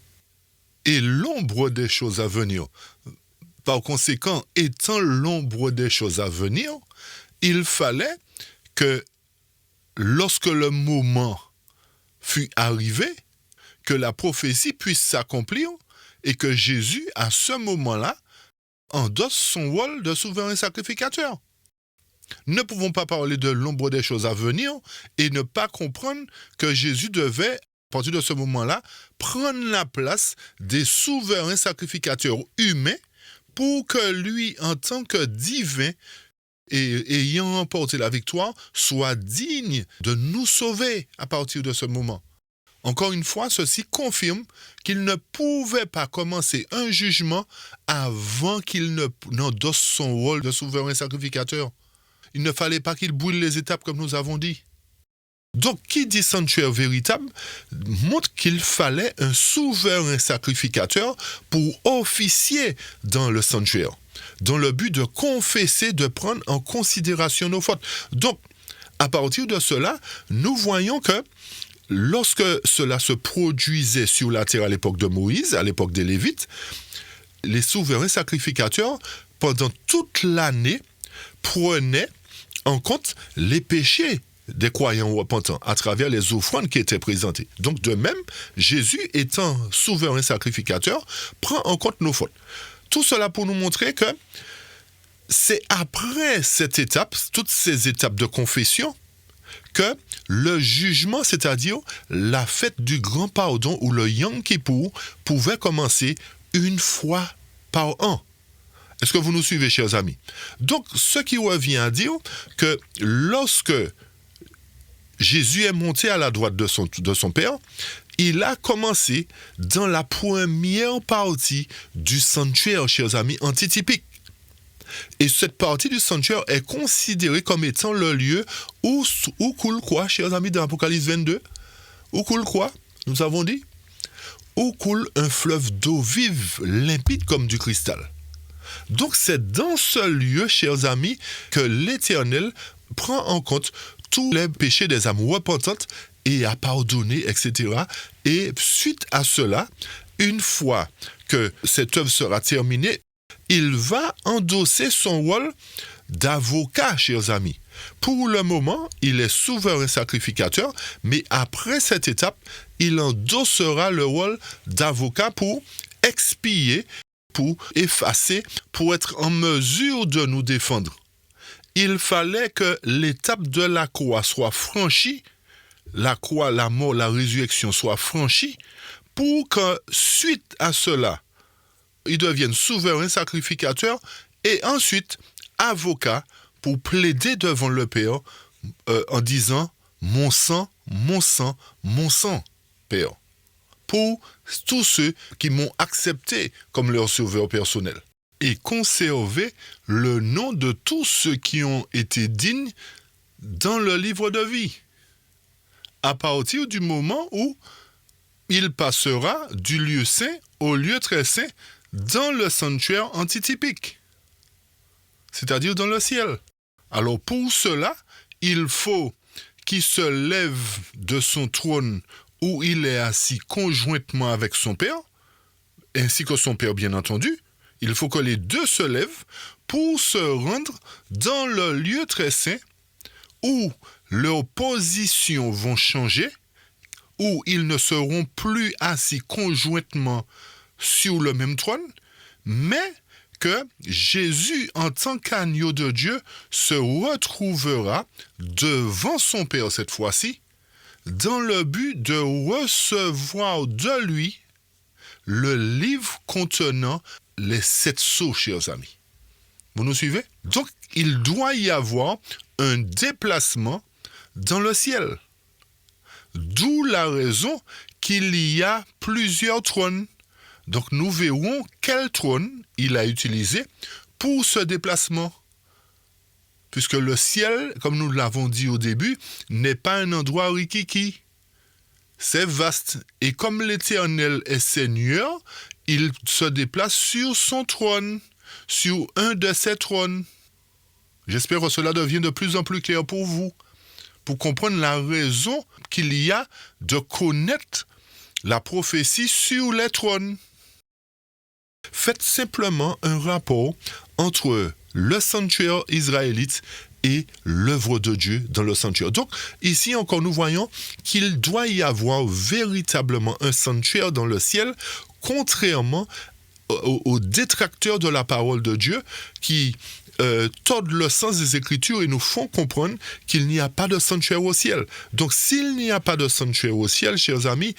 A: et l'ombre des choses à venir. Par conséquent, étant l'ombre des choses à venir, il fallait que lorsque le moment fut arrivé, que la prophétie puisse s'accomplir et que Jésus, à ce moment-là, endosse son rôle de souverain sacrificateur. Ne pouvons pas parler de l'ombre des choses à venir et ne pas comprendre que Jésus devait, à partir de ce moment-là, prendre la place des souverains sacrificateurs humains pour que lui, en tant que divin, et ayant remporté la victoire, soit digne de nous sauver à partir de ce moment. Encore une fois, ceci confirme qu'il ne pouvait pas commencer un jugement avant qu'il n'endosse son rôle de souverain sacrificateur. Il ne fallait pas qu'il brûle les étapes comme nous avons dit. Donc, qui dit sanctuaire véritable montre qu'il fallait un souverain sacrificateur pour officier dans le sanctuaire. dans le but de confesser, de prendre en considération nos fautes. Donc, à partir de cela, nous voyons que lorsque cela se produisait sur la terre à l'époque de Moïse, à l'époque des Lévites, les souverains sacrificateurs, pendant toute l'année, prenaient en compte les péchés des croyants repentants à travers les offrandes qui étaient présentées. Donc de même, Jésus, étant souverain sacrificateur, prend en compte nos fautes. Tout cela pour nous montrer que c'est après cette étape, toutes ces étapes de confession, que le jugement, c'est-à-dire la fête du grand pardon ou le Yom Kippour, pouvait commencer une fois par an. Est-ce que vous nous suivez, chers amis? Donc, ce qui revient à dire que lorsque Jésus est monté à la droite de son Père, il a commencé dans la première partie du sanctuaire, chers amis, antitypique. Et cette partie du sanctuaire est considérée comme étant le lieu où coule quoi, chers amis, dans Apocalypse 22? Où coule quoi? Nous avons dit? Où coule un fleuve d'eau vive, limpide comme du cristal. Donc c'est dans ce lieu, chers amis, que l'Éternel prend en compte tous les péchés des âmes repentantes et a pardonné, etc. Et suite à cela, une fois que cette œuvre sera terminée, il va endosser son rôle d'avocat, chers amis. Pour le moment, il est souverain sacrificateur, mais après cette étape, il endossera le rôle d'avocat pour expier, pour effacer, pour être en mesure de nous défendre. Il fallait que l'étape de la croix soit franchie, la croix, la mort, la résurrection soit franchie, pour que, suite à cela, il devienne souverain sacrificateur et ensuite avocat pour plaider devant le Père en disant « Mon sang, mon sang, mon sang, Père », pour tous ceux qui m'ont accepté comme leur sauveur personnel et conserver le nom de tous ceux qui ont été dignes dans le livre de vie, à partir du moment où il passera du lieu saint au lieu très saint dans le sanctuaire antitypique, c'est-à-dire dans le ciel. Alors pour cela, il faut qu'il se lève de son trône où il est assis conjointement avec son Père, ainsi que son Père bien entendu. Il faut que les deux se lèvent pour se rendre dans le lieu très saint où leurs positions vont changer, où ils ne seront plus assis conjointement sur le même trône, mais que Jésus, en tant qu'agneau de Dieu, se retrouvera devant son Père cette fois-ci, dans le but de recevoir de lui le livre contenant les 7 sceaux, chers amis. Vous nous suivez? Donc, il doit y avoir un déplacement dans le ciel. D'où la raison qu'il y a plusieurs trônes. Donc, nous verrons quel trône il a utilisé pour ce déplacement. Puisque le ciel, comme nous l'avons dit au début, n'est pas un endroit rikiki. C'est vaste. Et comme l'Éternel est Seigneur, il se déplace sur son trône, sur un de ses trônes. J'espère que cela devient de plus en plus clair pour vous, pour comprendre la raison qu'il y a de connaître la prophétie sur les trônes. Faites simplement un rapport entre le sanctuaire israélite et l'œuvre de Dieu dans le sanctuaire. Donc, ici encore, nous voyons qu'il doit y avoir véritablement un sanctuaire dans le ciel, contrairement aux détracteurs de la parole de Dieu qui tordent le sens des Écritures et nous font comprendre qu'il n'y a pas de sanctuaire au ciel. Donc, s'il n'y a pas de sanctuaire au ciel, chers amis,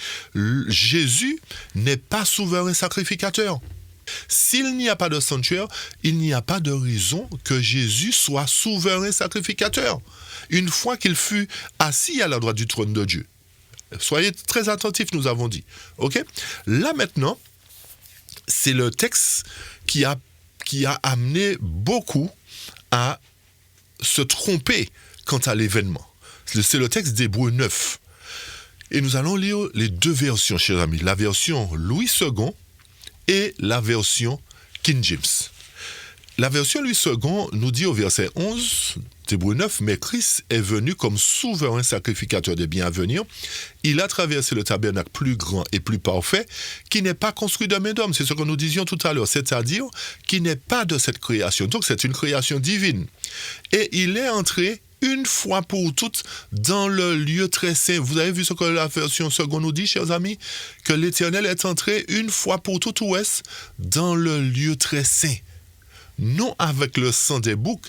A: Jésus n'est pas souverain sacrificateur. S'il n'y a pas de sanctuaire, il n'y a pas de raison que Jésus soit souverain sacrificateur, une fois qu'il fut assis à la droite du trône de Dieu. Soyez très attentifs, nous avons dit. Ok ? Là maintenant, c'est le texte qui a amené beaucoup à se tromper quant à l'événement. C'est le texte d'Hébreux 9. Et nous allons lire les deux versions, chers amis. La version Louis II et la version King James. La version Louis II nous dit au verset 11, d'Hébreux 9, « Mais Christ est venu comme souverain sacrificateur des biens à venir. Il a traversé le tabernacle plus grand et plus parfait, qui n'est pas construit de main d'homme. » C'est ce que nous disions tout à l'heure, c'est-à-dire qui n'est pas de cette création. Donc c'est une création divine. Et il est entré une fois pour toutes dans le lieu très saint. Vous avez vu ce que la version seconde nous dit, chers amis? Que l'Éternel est entré une fois pour toutes, où est-ce? Dans le lieu très saint. Non avec le sang des boucs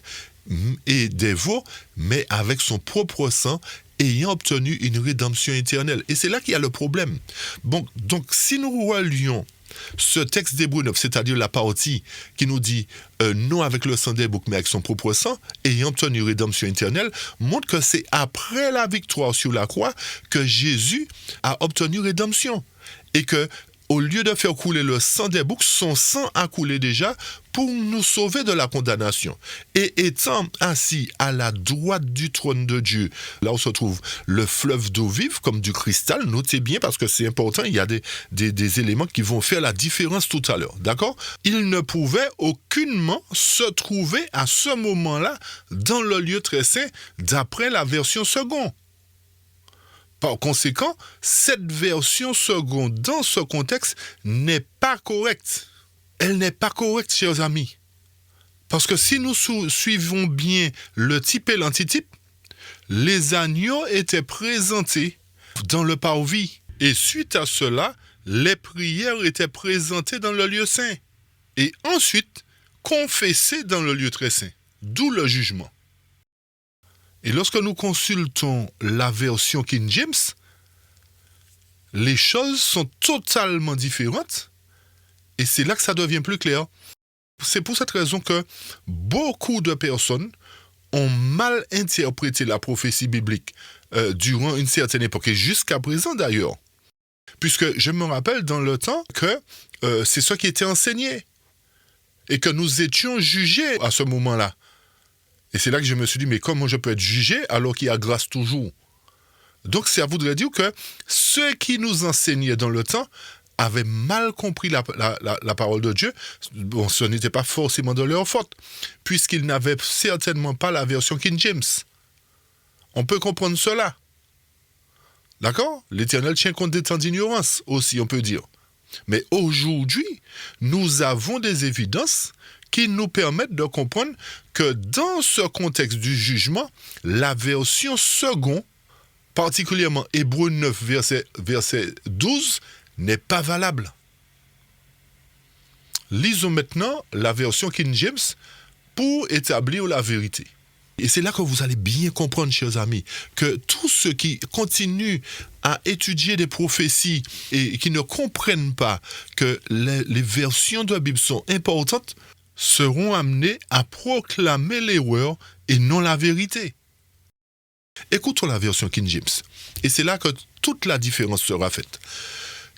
A: et des veaux, mais avec son propre sang, ayant obtenu une rédemption éternelle. Et c'est là qu'il y a le problème. Bon, donc, si nous relions ce texte d'Hébreux 9, c'est-à-dire la partie qui nous dit non avec le sang des boucs, mais avec son propre sang, ayant obtenu une rédemption éternelle, montre que c'est après la victoire sur la croix que Jésus a obtenu rédemption. Et que au lieu de faire couler le sang des boucs, son sang a coulé déjà pour nous sauver de la condamnation. Et étant assis à la droite du trône de Dieu, là où se trouve le fleuve d'eau vive, comme du cristal, notez bien parce que c'est important, il y a des éléments qui vont faire la différence tout à l'heure, d'accord? Il ne pouvait aucunement se trouver à ce moment-là dans le lieu très saint d'après la version seconde. Par conséquent, cette version seconde, dans ce contexte, n'est pas correcte. Elle n'est pas correcte, chers amis. Parce que si nous suivons bien le type et l'antitype, les agneaux étaient présentés dans le parvis. Et suite à cela, les prières étaient présentées dans le lieu saint. Et ensuite, confessées dans le lieu très saint. D'où le jugement. Et lorsque nous consultons la version King James, les choses sont totalement différentes et c'est là que ça devient plus clair. C'est pour cette raison que beaucoup de personnes ont mal interprété la prophétie biblique durant une certaine époque et jusqu'à présent d'ailleurs. Puisque je me rappelle dans le temps que c'est ce qui était enseigné et que nous étions jugés à ce moment-là. Et c'est là que je me suis dit, mais comment je peux être jugé alors qu'il y a grâce toujours? Donc ça voudrait dire que ceux qui nous enseignaient dans le temps avaient mal compris la parole de Dieu. Bon, ce n'était pas forcément de leur faute, puisqu'ils n'avaient certainement pas la version King James. On peut comprendre cela. D'accord? L'Éternel tient compte des temps d'ignorance aussi, on peut dire. Mais aujourd'hui, nous avons des évidences qui nous permettent de comprendre que dans ce contexte du jugement, la version seconde, particulièrement Hébreux 9, verset 12, n'est pas valable. Lisons maintenant la version King James pour établir la vérité. Et c'est là que vous allez bien comprendre, chers amis, que tous ceux qui continuent à étudier des prophéties et qui ne comprennent pas que les versions de la Bible sont importantes, seront amenés à proclamer l'erreur et non la vérité. Écoutons la version King James. Et c'est là que toute la différence sera faite.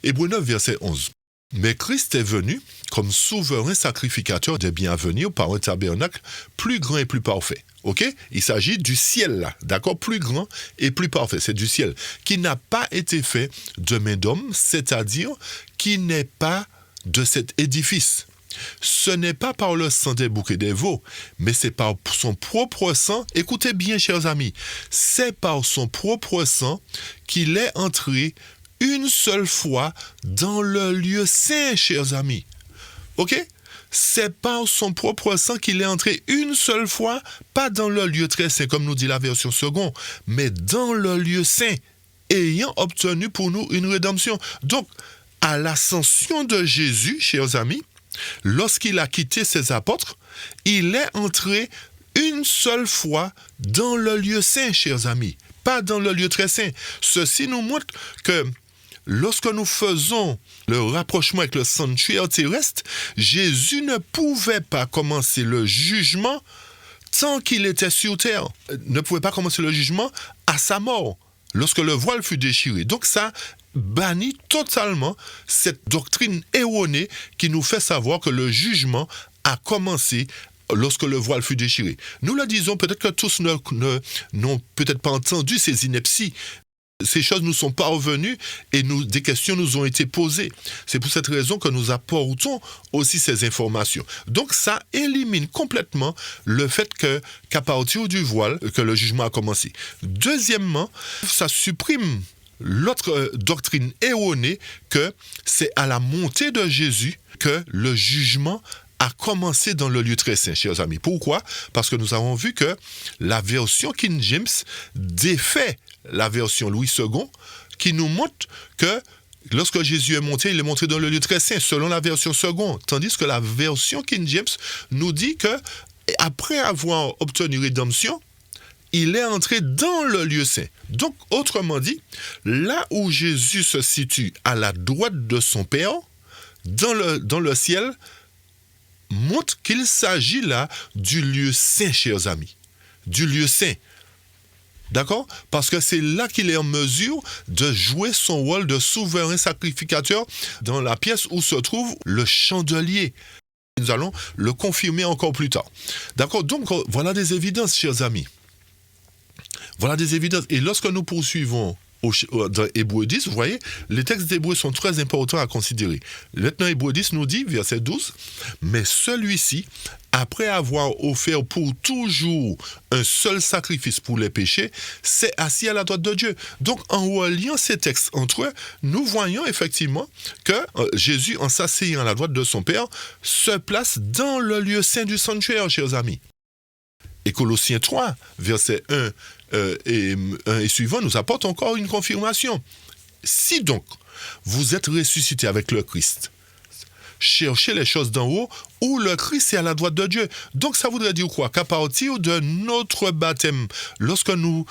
A: Hébreux 9, verset 11. « Mais Christ est venu comme souverain sacrificateur des biens à venir par un tabernacle plus grand et plus parfait. » Ok? Il s'agit du ciel là, d'accord? Plus grand et plus parfait, c'est du ciel. Qui n'a pas été fait de main d'homme, c'est-à-dire qui n'est pas de cet édifice. Ce n'est pas par le sang des boucs et des veaux, mais c'est par son propre sang. Écoutez bien, chers amis, c'est par son propre sang qu'il est entré une seule fois dans le lieu saint, chers amis. Ok? C'est par son propre sang qu'il est entré une seule fois, pas dans le lieu très saint, comme nous dit la version seconde, mais dans le lieu saint, ayant obtenu pour nous une rédemption. Donc, à l'ascension de Jésus, chers amis, lorsqu'il a quitté ses apôtres, il est entré une seule fois dans le lieu saint, chers amis, pas dans le lieu très saint. Ceci nous montre que lorsque nous faisons le rapprochement avec le sanctuaire terrestre, Jésus ne pouvait pas commencer le jugement tant qu'il était sur terre. Ne pouvait pas commencer le jugement à sa mort, lorsque le voile fut déchiré. Donc ça bannit totalement cette doctrine erronée qui nous fait savoir que le jugement a commencé lorsque le voile fut déchiré. Nous le disons, peut-être que tous n'ont peut-être pas entendu ces inepties, Ces choses nous sont parvenues et des questions nous ont été posées. C'est pour cette raison que nous apportons aussi ces informations. Donc ça élimine complètement le fait qu'à partir du voile, que le jugement a commencé. Deuxièmement, ça supprime l'autre doctrine erronée que c'est à la montée de Jésus que le jugement a commencé dans le lieu très saint, chers amis. Pourquoi? Parce que nous avons vu que la version King James défait la version Louis II, qui nous montre que lorsque Jésus est monté, il est monté dans le lieu très saint, selon la version seconde. Tandis que la version King James nous dit que, après avoir obtenu rédemption, il est entré dans le lieu saint. Donc, autrement dit, là où Jésus se situe à la droite de son Père, dans le ciel, montre qu'il s'agit là du lieu saint, chers amis. Du lieu saint. D'accord? Parce que c'est là qu'il est en mesure de jouer son rôle de souverain sacrificateur dans la pièce où se trouve le chandelier. Nous allons le confirmer encore plus tard. D'accord? Donc, voilà des évidences, chers amis. Voilà des évidences. Et lorsque nous poursuivons dans Hébreux 10, vous voyez, les textes d'Hébreux sont très importants à considérer. Maintenant, Hébreux 10 nous dit, verset 12, « Mais celui-ci, après avoir offert pour toujours un seul sacrifice pour les péchés, s'est assis à la droite de Dieu. » Donc, en reliant ces textes entre eux, nous voyons effectivement que Jésus, en s'asseyant à la droite de son Père, se place dans le lieu saint du sanctuaire, chers amis. Et Colossiens 3, verset 1 et suivant, nous apporte encore une confirmation. Si donc vous êtes ressuscité avec le Christ, cherchez les choses d'en haut où le Christ est à la droite de Dieu. Donc ça voudrait dire quoi? Qu'à partir de notre baptême, lorsque nous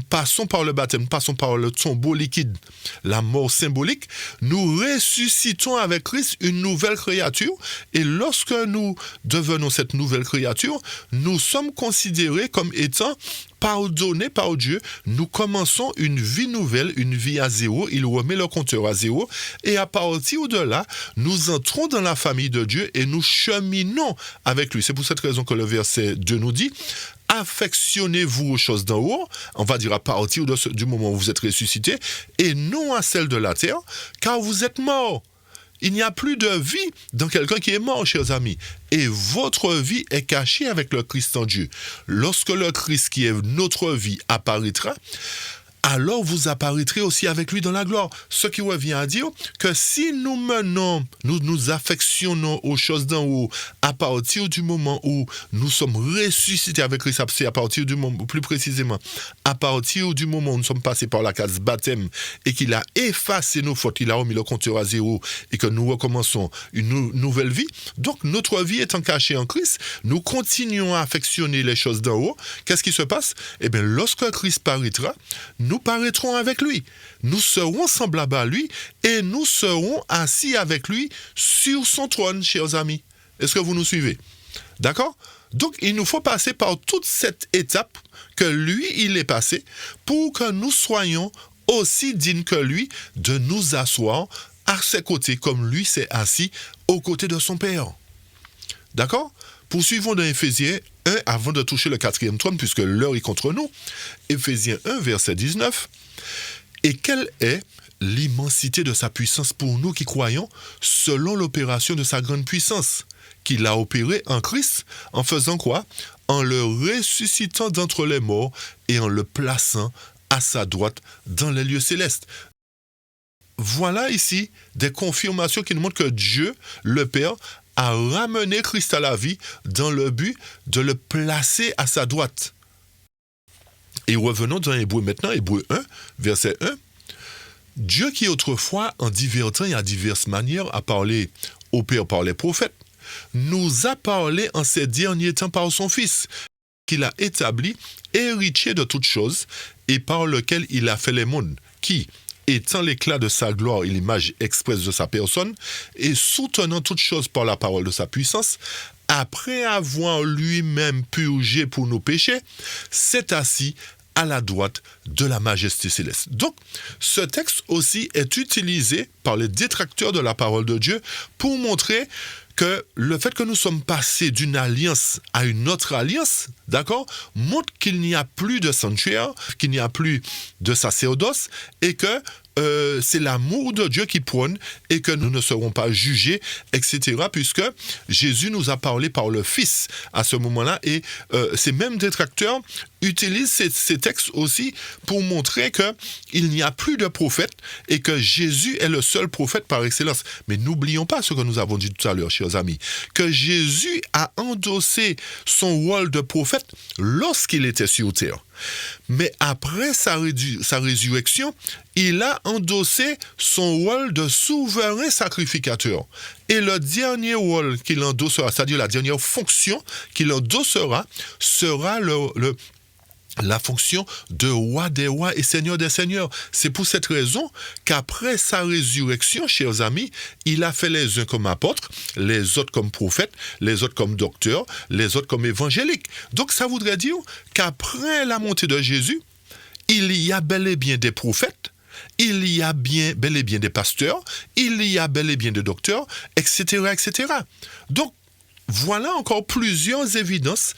A: passons par le baptême, passons par le tombeau liquide, la mort symbolique, nous ressuscitons avec Christ une nouvelle créature. Et lorsque nous devenons cette nouvelle créature, nous sommes considérés comme étant pardonnés par Dieu. Nous commençons une vie nouvelle, une vie à zéro. Il remet le compteur à zéro. Et à partir de là, nous entrons dans la famille de Dieu et nous cheminons avec lui. C'est pour cette raison que le verset 2 nous dit « Affectionnez-vous aux choses d'en haut », on va dire à partir du moment où vous êtes ressuscité, et non à celles de la terre, car vous êtes morts. Il n'y a plus de vie dans quelqu'un qui est mort, chers amis. Et votre vie est cachée avec le Christ en Dieu. Lorsque le Christ qui est notre vie apparaîtra, alors vous apparaîtrez aussi avec lui dans la gloire. Ce qui revient à dire que si nous nous affectionnons aux choses d'en haut à partir du moment où nous sommes ressuscités avec Christ, c'est à partir du moment, plus précisément, à partir du moment où nous sommes passés par la case baptême et qu'il a effacé nos fautes, il a remis le compteur à zéro et que nous recommençons une nouvelle vie. Donc notre vie étant cachée en Christ, nous continuons à affectionner les choses d'en haut. Qu'est-ce qui se passe? Eh bien, lorsque Christ paraîtra, nous paraîtrons avec lui. Nous serons semblables à lui et nous serons assis avec lui sur son trône, chers amis. Est-ce que vous nous suivez? D'accord? Donc, il nous faut passer par toute cette étape que lui, il est passé pour que nous soyons aussi dignes que lui de nous asseoir à ses côtés comme lui s'est assis aux côtés de son Père. D'accord? Poursuivons dans Éphésiens 1 avant de toucher le 4e trône, puisque l'heure est contre nous. Éphésiens 1, verset 19. « Et quelle est l'immensité de sa puissance pour nous qui croyons, selon l'opération de sa grande puissance, qu'il a opérée en Christ, en faisant quoi? En le ressuscitant d'entre les morts et en le plaçant à sa droite dans les lieux célestes. » Voilà ici des confirmations qui nous montrent que Dieu, le Père, a ramené Christ à la vie dans le but de le placer à sa droite. Et revenons dans Hébreux maintenant, Hébreux 1, verset 1. Dieu qui autrefois, en divers temps et à diverses manières, a parlé au Père par les prophètes, nous a parlé en ces derniers temps par son Fils, qu'il a établi, héritier de toutes choses, et par lequel il a fait les mondes, qui, étant l'éclat de sa gloire et l'image expresse de sa personne, et soutenant toutes choses par la parole de sa puissance, après avoir lui-même purgé pour nos péchés, s'est assis à la droite de la majesté céleste. Donc, ce texte aussi est utilisé par les détracteurs de la parole de Dieu pour montrer que le fait que nous sommes passés d'une alliance à une autre alliance, d'accord, montre qu'il n'y a plus de sanctuaire, qu'il n'y a plus de sacerdoce, et que c'est l'amour de Dieu qui prône et que nous ne serons pas jugés, etc. Puisque Jésus nous a parlé par le Fils à ce moment-là, et ces mêmes détracteurs utilisent ces textes aussi pour montrer qu'il n'y a plus de prophète et que Jésus est le seul prophète par excellence. Mais n'oublions pas ce que nous avons dit tout à l'heure, chers amis, que Jésus a endossé son rôle de prophète lorsqu'il était sur terre. Mais après sa résurrection, il a endossé son rôle de souverain sacrificateur. Et le dernier rôle qu'il endossera, c'est-à-dire la dernière fonction qu'il endossera, sera la fonction de roi des rois et seigneur des seigneurs. C'est pour cette raison qu'après sa résurrection, chers amis, il a fait les uns comme apôtres, les autres comme prophètes, les autres comme docteurs, les autres comme évangéliques. Donc ça voudrait dire qu'après la montée de Jésus, il y a bel et bien des prophètes, il y a bel et bien des pasteurs, il y a bel et bien des docteurs, etc., etc. Donc, voilà encore plusieurs évidences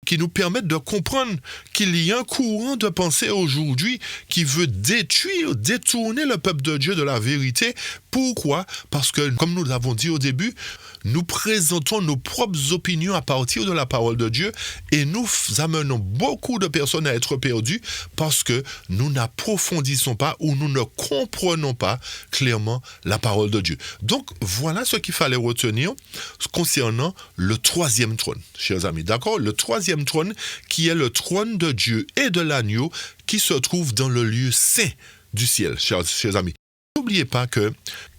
A: qui nous permettent de comprendre qu'il y a un courant de pensée aujourd'hui qui veut détourner le peuple de Dieu de la vérité. Pourquoi? Parce que, comme nous l'avons dit au début, nous présentons nos propres opinions à partir de la parole de Dieu et nous amenons beaucoup de personnes à être perdues parce que nous n'approfondissons pas ou nous ne comprenons pas clairement la parole de Dieu. Donc, voilà ce qu'il fallait retenir concernant le troisième trône, chers amis. D'accord? Le troisième trône qui est le trône de Dieu et de l'agneau qui se trouve dans le lieu saint du ciel, chers amis. N'oubliez pas que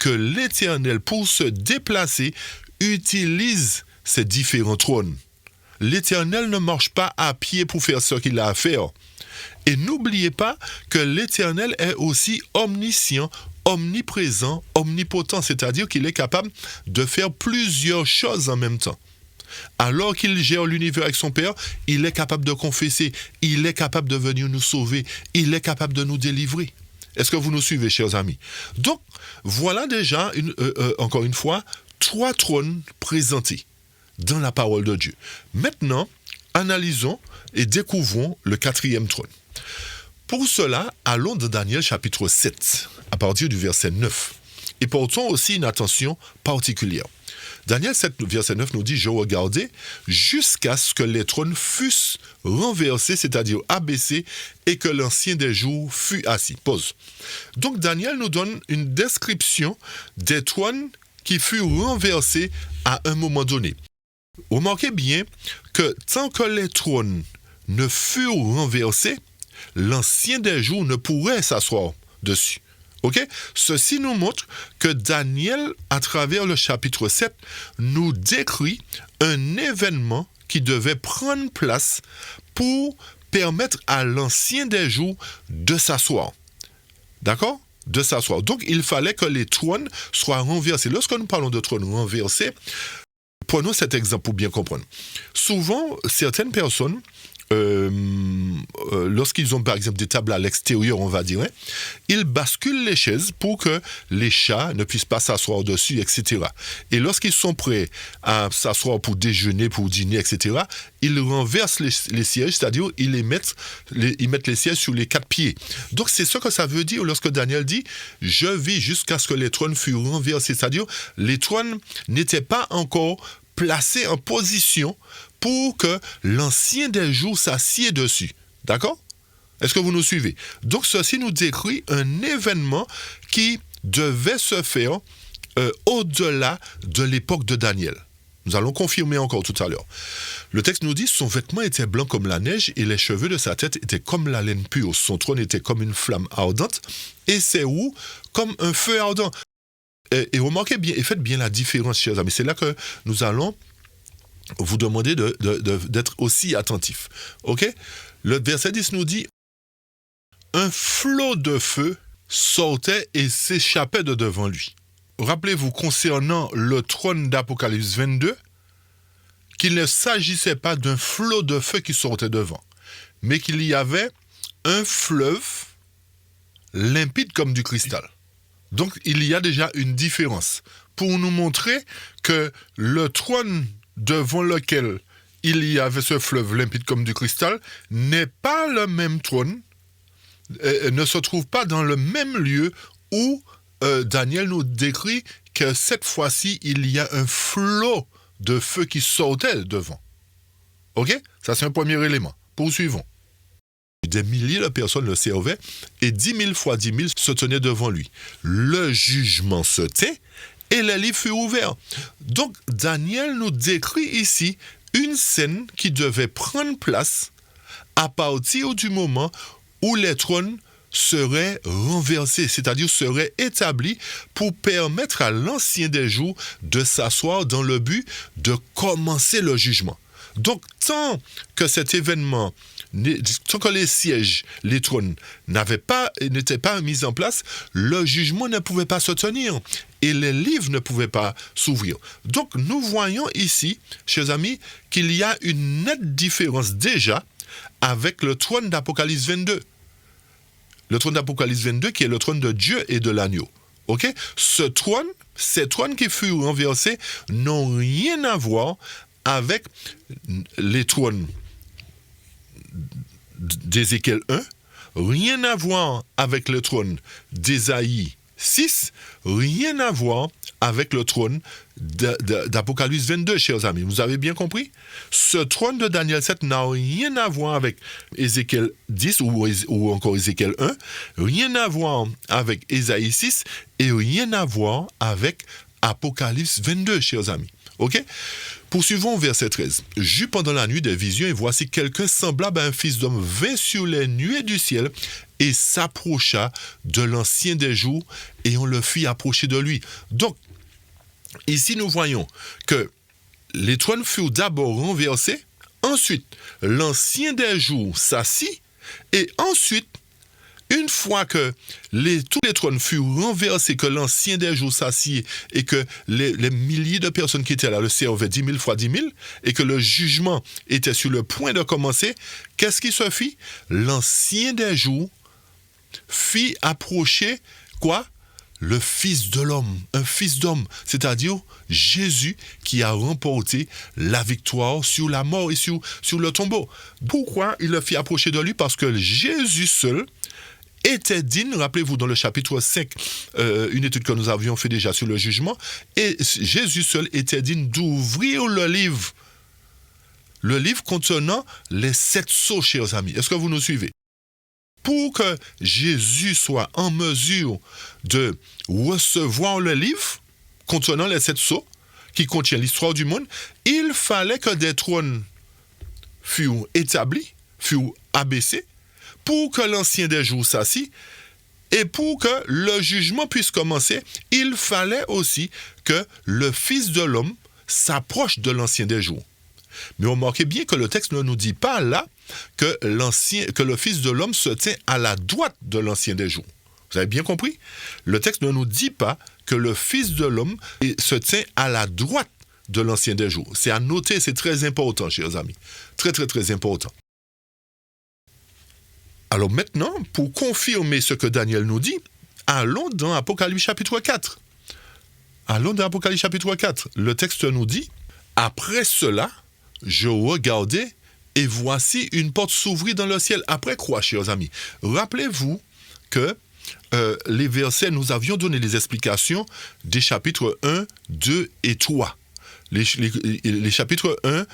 A: l'Éternel, pour se déplacer, utilise ces différents trônes. L'Éternel ne marche pas à pied pour faire ce qu'il a à faire. Et n'oubliez pas que l'Éternel est aussi omniscient, omniprésent, omnipotent, c'est-à-dire qu'il est capable de faire plusieurs choses en même temps. Alors qu'il gère l'univers avec son Père, il est capable de confesser, il est capable de venir nous sauver, il est capable de nous délivrer. Est-ce que vous nous suivez, chers amis? Donc, voilà déjà, encore une fois, 3 trônes présentés dans la parole de Dieu. Maintenant, analysons et découvrons le 4e trône. Pour cela, allons dans Daniel chapitre 7, à partir du verset 9, et portons aussi une attention particulière. Daniel 7, verset 9 nous dit « Je regardais jusqu'à ce que les trônes fussent renversés, c'est-à-dire abaissés, et que l'ancien des jours fût assis. » Pause. Donc Daniel nous donne une description des trônes qui furent renversés à un moment donné. Remarquez bien que tant que les trônes ne furent renversés, l'ancien des jours ne pourrait s'asseoir dessus. Okay? Ceci nous montre que Daniel, à travers le chapitre 7, nous décrit un événement qui devait prendre place pour permettre à l'ancien des jours de s'asseoir. D'accord? De s'asseoir. Donc, il fallait que les trônes soient renversés. Lorsque nous parlons de trônes renversés, prenons cet exemple pour bien comprendre. Souvent, certaines personnes, lorsqu'ils ont par exemple des tables à l'extérieur, on va dire, ils basculent les chaises pour que les chats ne puissent pas s'asseoir dessus, etc. Et lorsqu'ils sont prêts à s'asseoir pour déjeuner, pour dîner, etc., ils renversent les sièges, c'est-à-dire ils mettent les sièges sur les 4 pieds. Donc c'est ce que ça veut dire lorsque Daniel dit « Je vis jusqu'à ce que les trônes furent renversés », c'est-à-dire les trônes n'étaient pas encore placés en position pour que l'ancien des jours s'assied dessus. D'accord? Est-ce que vous nous suivez? Donc, ceci nous décrit un événement qui devait se faire au-delà de l'époque de Daniel. Nous allons confirmer encore tout à l'heure. Le texte nous dit « Son vêtement était blanc comme la neige et les cheveux de sa tête étaient comme la laine pure. Son trône était comme une flamme ardente et ses roues comme un feu ardent. » Et remarquez bien, et faites bien la différence, chers amis. C'est là que nous allons vous demander d'être aussi attentif. Ok? Le verset 10 nous dit « Un flot de feu sortait et s'échappait de devant lui. » Rappelez-vous, concernant le trône d'Apocalypse 22, qu'il ne s'agissait pas d'un flot de feu qui sortait devant, mais qu'il y avait un fleuve limpide comme du cristal. Donc, il y a déjà une différence. Pour nous montrer que le trône devant lequel il y avait ce fleuve limpide comme du cristal n'est pas le même trône, ne se trouve pas dans le même lieu où Daniel nous décrit que cette fois-ci, il y a un flot de feu qui sortait devant. OK? Ça, c'est un premier élément. Poursuivons. Des milliers de personnes le servaient et 10 000 fois 10 000 se tenaient devant lui. Le jugement se tait et les livres furent ouverts. Donc, Daniel nous décrit ici une scène qui devait prendre place à partir du moment où les trônes seraient renversés, c'est-à-dire seraient établis pour permettre à l'ancien des jours de s'asseoir dans le but de commencer le jugement. Donc, tant que cet événement, tant que les sièges, les trônes n'étaient pas mis en place, le jugement ne pouvait pas se tenir et les livres ne pouvaient pas s'ouvrir. Donc, nous voyons ici, chers amis, qu'il y a une nette différence déjà avec le trône d'Apocalypse 22. Le trône d'Apocalypse 22 qui est le trône de Dieu et de l'agneau. OK? Ces trônes qui furent renversés n'ont rien à voir avec les trônes d'Ézéchiel 1, rien à voir avec le trône d'Ésaïe 6, rien à voir avec le trône d'Apocalypse 22, chers amis. Vous avez bien compris? Ce trône de Daniel 7 n'a rien à voir avec Ézéchiel 10 ou encore Ézéchiel 1, rien à voir avec Ésaïe 6 et rien à voir avec Apocalypse 22, chers amis. OK? Poursuivons verset 13. J'eus pendant la nuit des visions, et voici quelqu'un semblable à un fils d'homme vint sur les nuées du ciel et s'approcha de l'ancien des jours, et on le fit approcher de lui. Donc, ici nous voyons que les trônes furent d'abord renversés, ensuite l'ancien des jours s'assit, et ensuite, une fois que tous les trônes furent renversés, que l'ancien des jours s'assit et que les milliers de personnes qui étaient là le servaient 10 000 fois 10 000 et que le jugement était sur le point de commencer, qu'est-ce qui se fit? L'ancien des jours fit approcher quoi? Le Fils de l'homme, un Fils d'homme, c'est-à-dire Jésus qui a remporté la victoire sur la mort et sur le tombeau. Pourquoi il le fit approcher de lui? Parce que Jésus seul était digne, rappelez-vous dans le chapitre 5, une étude que nous avions fait déjà sur le jugement, et Jésus seul était digne d'ouvrir le livre contenant les 7 sceaux, chers amis. Est-ce que vous nous suivez? Pour que Jésus soit en mesure de recevoir le livre contenant les 7 sceaux, qui contient l'histoire du monde, il fallait que des trônes furent établis, furent abaissés, pour que l'ancien des jours s'assit, et pour que le jugement puisse commencer, il fallait aussi que le Fils de l'homme s'approche de l'ancien des jours. Mais remarquez bien que le texte ne nous dit pas là que le Fils de l'homme se tient à la droite de l'ancien des jours. Vous avez bien compris? Le texte ne nous dit pas que le Fils de l'homme se tient à la droite de l'ancien des jours. C'est à noter, c'est très important, chers amis. Très, très, très important. Alors maintenant, pour confirmer ce que Daniel nous dit, allons dans Apocalypse chapitre 4. Allons dans Apocalypse chapitre 4. Le texte nous dit, « Après cela, je regardai, et voici une porte s'ouvrit dans le ciel. » Après quoi, chers amis? Rappelez-vous que les versets, nous avions donné les explications des chapitres 1, 2 et 3. Les chapitres 1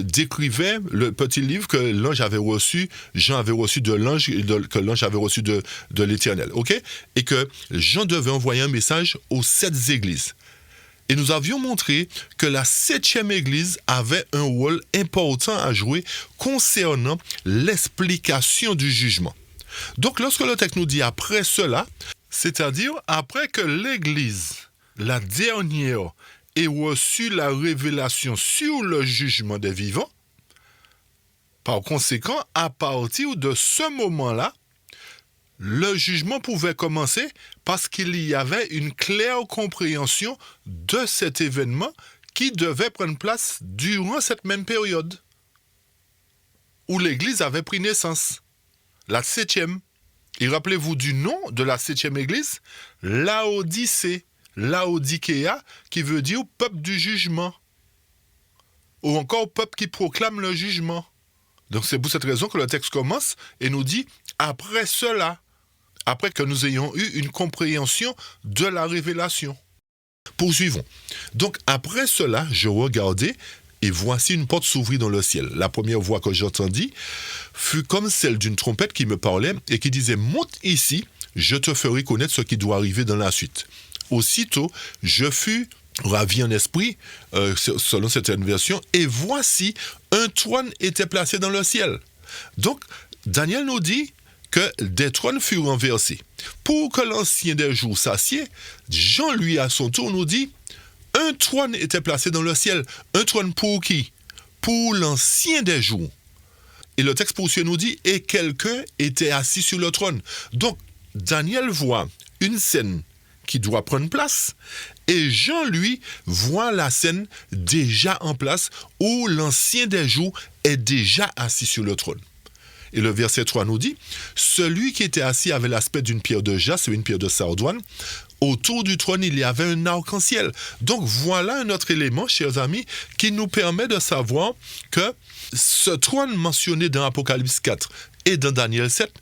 A: décrivaient le petit livre que l'ange avait reçu, Jean avait reçu de l'ange, que l'ange avait reçu de l'Éternel. Okay? Et que Jean devait envoyer un message aux 7 églises. Et nous avions montré que la 7e église avait un rôle important à jouer concernant l'explication du jugement. Donc, lorsque le texte nous dit après cela, c'est-à-dire après que l'église, la dernière, ait reçu la révélation sur le jugement des vivants, par conséquent, à partir de ce moment-là, le jugement pouvait commencer parce qu'il y avait une claire compréhension de cet événement qui devait prendre place durant cette même période où l'Église avait pris naissance, la 7e. Et rappelez-vous du nom de la 7e église, Laodicée, Laodicéa, qui veut dire peuple du jugement, ou encore peuple qui proclame le jugement. Donc c'est pour cette raison que le texte commence et nous dit « après cela », après que nous ayons eu une compréhension de la révélation. Poursuivons. Donc après cela, je regardai, et voici une porte s'ouvrit dans le ciel. La première voix que j'entendis fut comme celle d'une trompette qui me parlait et qui disait « Monte ici, je te ferai connaître ce qui doit arriver dans la suite. » Aussitôt, je fus ravi en esprit, selon certaines versions, et voici, un trône était placé dans le ciel. Donc, Daniel nous dit que des trônes furent renversés. Pour que l'ancien des jours s'assied, Jean, lui, à son tour, nous dit un trône était placé dans le ciel. Un trône pour qui? Pour l'ancien des jours. Et le texte poursuit nous dit, et quelqu'un était assis sur le trône. Donc, Daniel voit une scène qui doit prendre place, et Jean, lui, voit la scène déjà en place où l'ancien des jours est déjà assis sur le trône. Et le verset 3 nous dit, celui qui était assis avait l'aspect d'une pierre de jaspe et une pierre de sardoine. Autour du trône, il y avait un arc-en-ciel. Donc voilà un autre élément, chers amis, qui nous permet de savoir que ce trône mentionné dans Apocalypse 4 et dans Daniel 7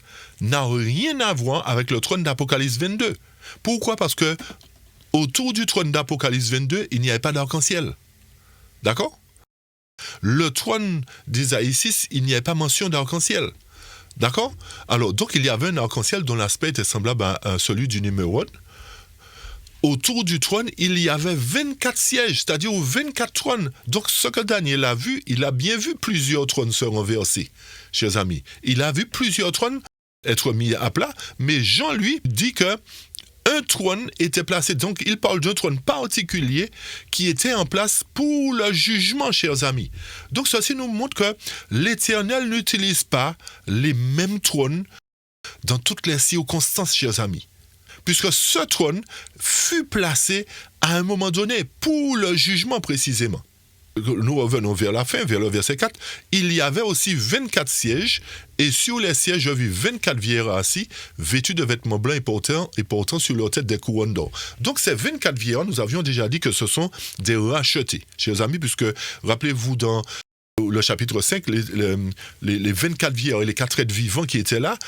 A: n'a rien à voir avec le trône d'Apocalypse 22. Pourquoi? Parce que autour du trône d'Apocalypse 22, il n'y avait pas d'arc-en-ciel. D'accord? Le trône d'Isaïe 6, il n'y avait pas mention d'arc-en-ciel. D'accord? Alors, donc, il y avait un arc-en-ciel dont l'aspect était semblable à celui d'une émeraude. Autour du trône, il y avait 24 sièges, c'est-à-dire 24 trônes. Donc, ce que Daniel a vu, il a bien vu plusieurs trônes se renverser, chers amis. Il a vu plusieurs trônes être mis à plat, mais Jean, lui, dit que un trône était placé, donc il parle d'un trône particulier qui était en place pour le jugement, chers amis. Donc ceci nous montre que l'Éternel n'utilise pas les mêmes trônes dans toutes les circonstances, chers amis. Puisque ce trône fut placé à un moment donné pour le jugement précisément. Nous revenons vers la fin, vers le verset 4. Il y avait aussi 24 sièges, et sur les sièges, je vis 24 vieillards assis, vêtus de vêtements blancs et portant sur leur tête des couronnes d'or. Donc ces 24 vieillards, nous avions déjà dit que ce sont des rachetés, chers amis, puisque, rappelez-vous, dans le chapitre 5, les 24 vieillards et les 4 êtres vivants qui étaient là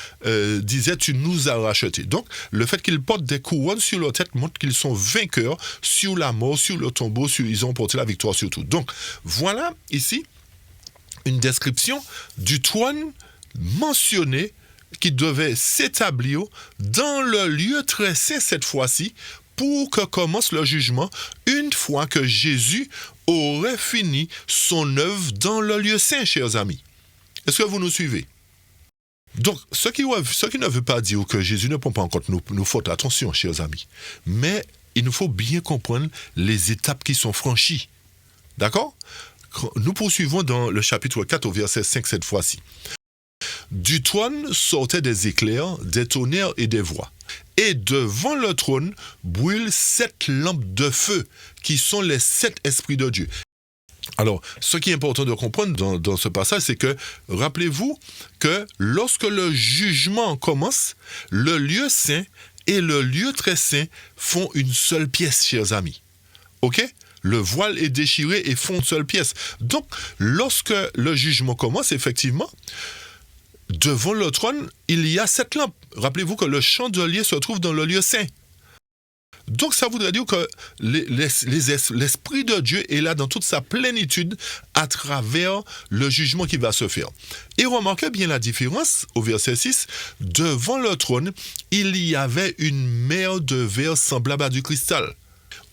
A: disaient « Tu nous as rachetés ». Donc, le fait qu'ils portent des couronnes sur leur tête montre qu'ils sont vainqueurs sur la mort, sur le tombeau, ils ont porté la victoire sur tout. Donc, voilà ici une description du trône mentionné qui devait s'établir dans le lieu très saint cette fois-ci pour que commence le jugement une fois que Jésus aurait fini son œuvre dans le lieu saint, chers amis. Est-ce que vous nous suivez? Donc, ce qui ne veut pas dire que Jésus ne prend pas en compte nos fautes, attention, chers amis. Mais il nous faut bien comprendre les étapes qui sont franchies. D'accord? Nous poursuivons dans le chapitre 4 au verset 5 cette fois-ci. Du trône sortaient des éclairs, des tonnerres et des voix. Et devant le trône brûlent 7 lampes de feu, qui sont les 7 esprits de Dieu. Alors, ce qui est important de comprendre dans ce passage, c'est que, rappelez-vous que lorsque le jugement commence, le lieu saint et le lieu très saint font une seule pièce, chers amis. OK? Le voile est déchiré et font une seule pièce. Donc, lorsque le jugement commence, effectivement, devant le trône, il y a 7 lampes. Rappelez-vous que le chandelier se trouve dans le lieu saint. Donc ça voudrait dire que l'Esprit de Dieu est là dans toute sa plénitude à travers le jugement qui va se faire. Et remarquez bien la différence au verset 6. Devant le trône, il y avait une mer de verre semblable à du cristal.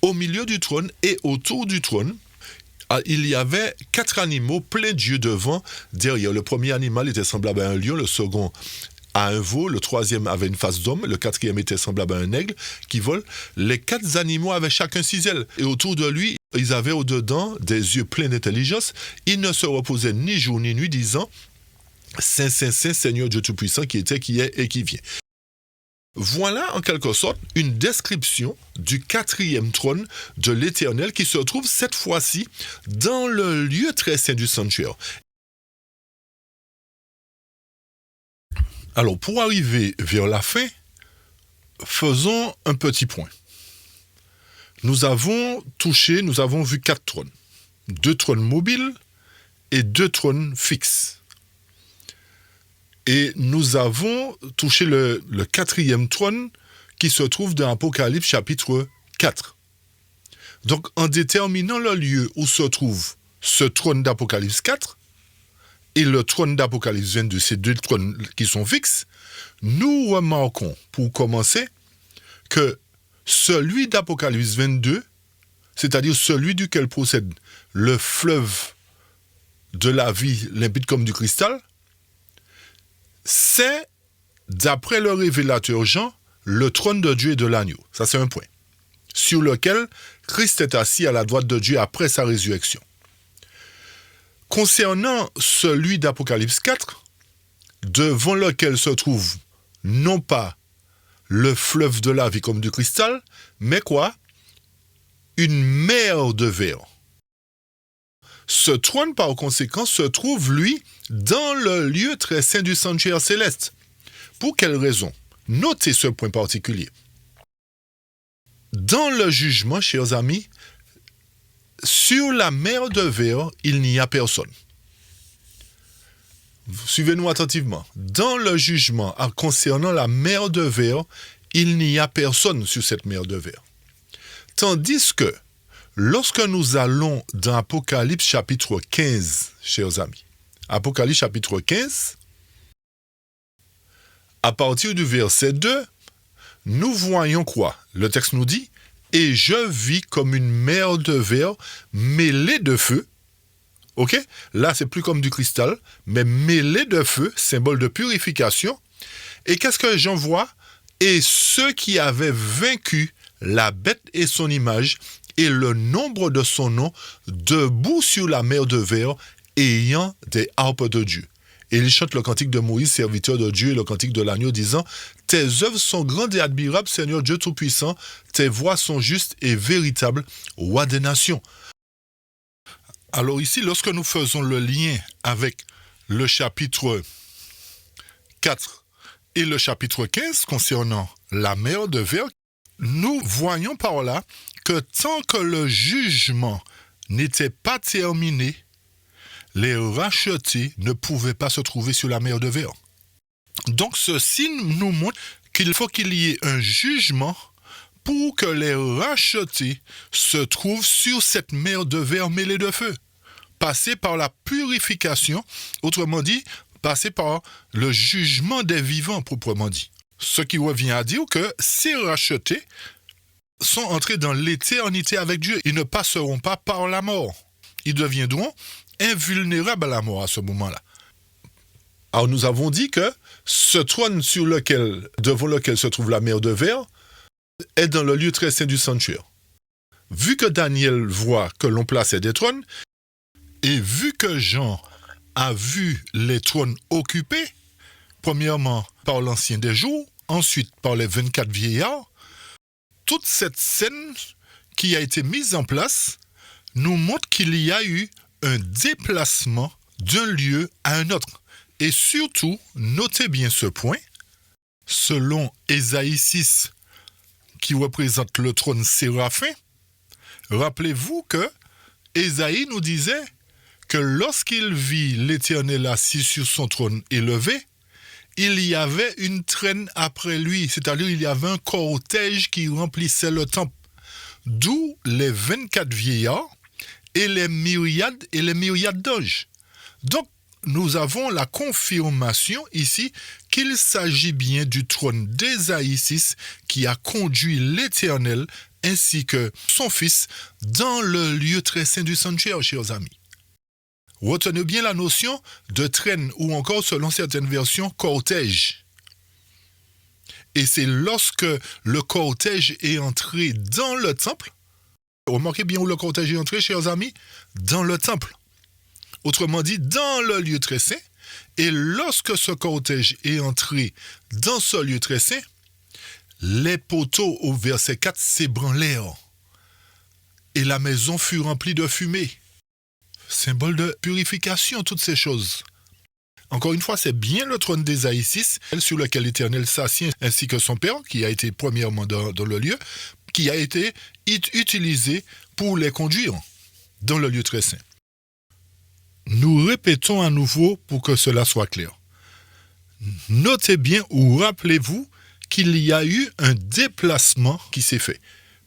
A: Au milieu du trône et autour du trône, il y avait 4 animaux pleins d'yeux devant, derrière. Le premier animal était semblable à un lion, le second à un veau, le troisième avait une face d'homme, le quatrième était semblable à un aigle qui vole. Les 4 animaux avaient chacun 6 ailes, et autour de lui, ils avaient au-dedans des yeux pleins d'intelligence. Ils ne se reposaient ni jour ni nuit, disant « Saint, Saint, Saint, Seigneur Dieu Tout-Puissant, qui était, qui est et qui vient ». Voilà en quelque sorte une description du 4e trône de l'Éternel qui se trouve cette fois-ci dans le lieu très saint du sanctuaire. Alors, pour arriver vers la fin, faisons un petit point. Nous avons vu 4 trônes. 2 trônes mobiles et 2 trônes fixes. Et nous avons touché le 4e trône qui se trouve dans Apocalypse chapitre 4. Donc, en déterminant le lieu où se trouve ce trône d'Apocalypse 4 et le trône d'Apocalypse 22, ces 2 trônes qui sont fixes, nous remarquons, pour commencer, que celui d'Apocalypse 22, c'est-à-dire celui duquel procède le fleuve de la vie limpide comme du cristal, c'est, d'après le révélateur Jean, le trône de Dieu et de l'agneau. Ça, c'est un point. Sur lequel Christ est assis à la droite de Dieu après sa résurrection. Concernant celui d'Apocalypse 4, devant lequel se trouve non pas le fleuve de la vie comme du cristal, mais quoi? Une mer de verre. Ce trône, par conséquent, se trouve, lui, dans le lieu très saint du sanctuaire céleste. Pour quelle raison? Notez ce point particulier. Dans le jugement, chers amis, sur la mer de verre, il n'y a personne. Suivez-nous attentivement. Dans le jugement concernant la mer de verre, il n'y a personne sur cette mer de verre. Tandis que, lorsque nous allons dans Apocalypse chapitre 15, chers amis, Apocalypse chapitre 15, à partir du verset 2, nous voyons quoi? Le texte nous dit « Et je vis comme une mer de verre mêlée de feu ». Ok? Là, c'est plus comme du cristal, mais mêlée de feu, symbole de purification. Et qu'est-ce que j'en vois? Et ceux qui avaient vaincu la bête et son image et le nombre de son nom, debout sur la mer de verre, ayant des harpes de Dieu. Et il chante le cantique de Moïse, serviteur de Dieu, et le cantique de l'agneau, disant « Tes œuvres sont grandes et admirables, Seigneur Dieu Tout-Puissant, tes voies sont justes et véritables, roi des nations. » Alors ici, lorsque nous faisons le lien avec le chapitre 4 et le chapitre 15 concernant la mer de verre, nous voyons par là que tant que le jugement n'était pas terminé, les rachetés ne pouvaient pas se trouver sur la mer de verre. Donc ceci nous montre qu'il faut qu'il y ait un jugement pour que les rachetés se trouvent sur cette mer de verre mêlée de feu. Passer par la purification, autrement dit, passer par le jugement des vivants, proprement dit. Ce qui revient à dire que ces rachetés sont entrés dans l'éternité avec Dieu. Ils ne passeront pas par la mort. Ils deviendront invulnérables à la mort à ce moment-là. Alors nous avons dit que ce trône devant lequel se trouve la mer de verre est dans le lieu très saint du sanctuaire. Vu que Daniel voit que l'on plaçait des trônes, et vu que Jean a vu les trônes occupés, premièrement par l'Ancien des Jours, ensuite par les 24 vieillards, toute cette scène qui a été mise en place nous montre qu'il y a eu un déplacement d'un lieu à un autre. Et surtout, notez bien ce point, selon Ésaïe 6, qui représente le trône séraphin, rappelez-vous que Ésaïe nous disait que lorsqu'il vit l'Éternel assis sur son trône élevé, il y avait une traîne après lui, c'est-à-dire il y avait un cortège qui remplissait le temple, d'où les 24 vieillards et les myriades d'anges. Donc, nous avons la confirmation ici qu'il s'agit bien du trône d'Ésaïe 6 qui a conduit l'Éternel ainsi que son Fils dans le lieu très saint du sanctuaire, chers amis. Retenez bien la notion de traîne ou encore, selon certaines versions, cortège. Et c'est lorsque le cortège est entré dans le temple, remarquez bien où le cortège est entré, chers amis, dans le temple. Autrement dit, dans le lieu très saint. Et lorsque ce cortège est entré dans ce lieu très saint, les poteaux au verset 4 s'ébranlèrent. Et la maison fut remplie de fumée. Symbole de purification, toutes ces choses. Encore une fois, c'est bien le trône d'Ésaïe 6, sur lequel l'Éternel s'assied, ainsi que son Père, qui a été premièrement dans le lieu, qui a été utilisé pour les conduire dans le lieu très saint. Nous répétons à nouveau pour que cela soit clair. Notez bien ou rappelez-vous qu'il y a eu un déplacement qui s'est fait.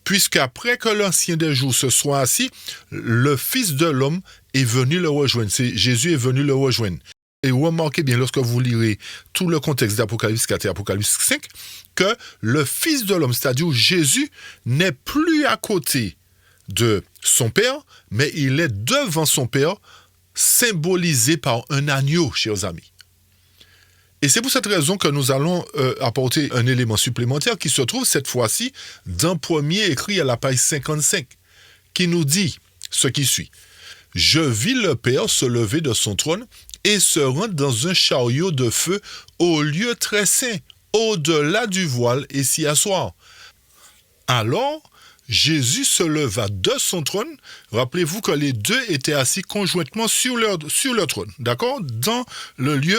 A: Puisqu'après que l'Ancien des Jours se soit assis, le Fils de l'homme est venu le rejoindre. Jésus est venu le rejoindre. Et remarquez bien, lorsque vous lirez tout le contexte d'Apocalypse 4 et Apocalypse 5, que le Fils de l'homme, c'est-à-dire Jésus, n'est plus à côté de son Père, mais il est devant son Père, symbolisé par un agneau, chers amis. Et c'est pour cette raison que nous allons apporter un élément supplémentaire qui se trouve cette fois-ci dans premier écrit à la page 55, qui nous dit ce qui suit. « Je vis le Père se lever de son trône et se rendre dans un chariot de feu au lieu très saint, au-delà du voile et s'y asseoir. Alors, Jésus se leva de son trône. Rappelez-vous que les deux étaient assis conjointement sur leur trône, d'accord, dans le lieu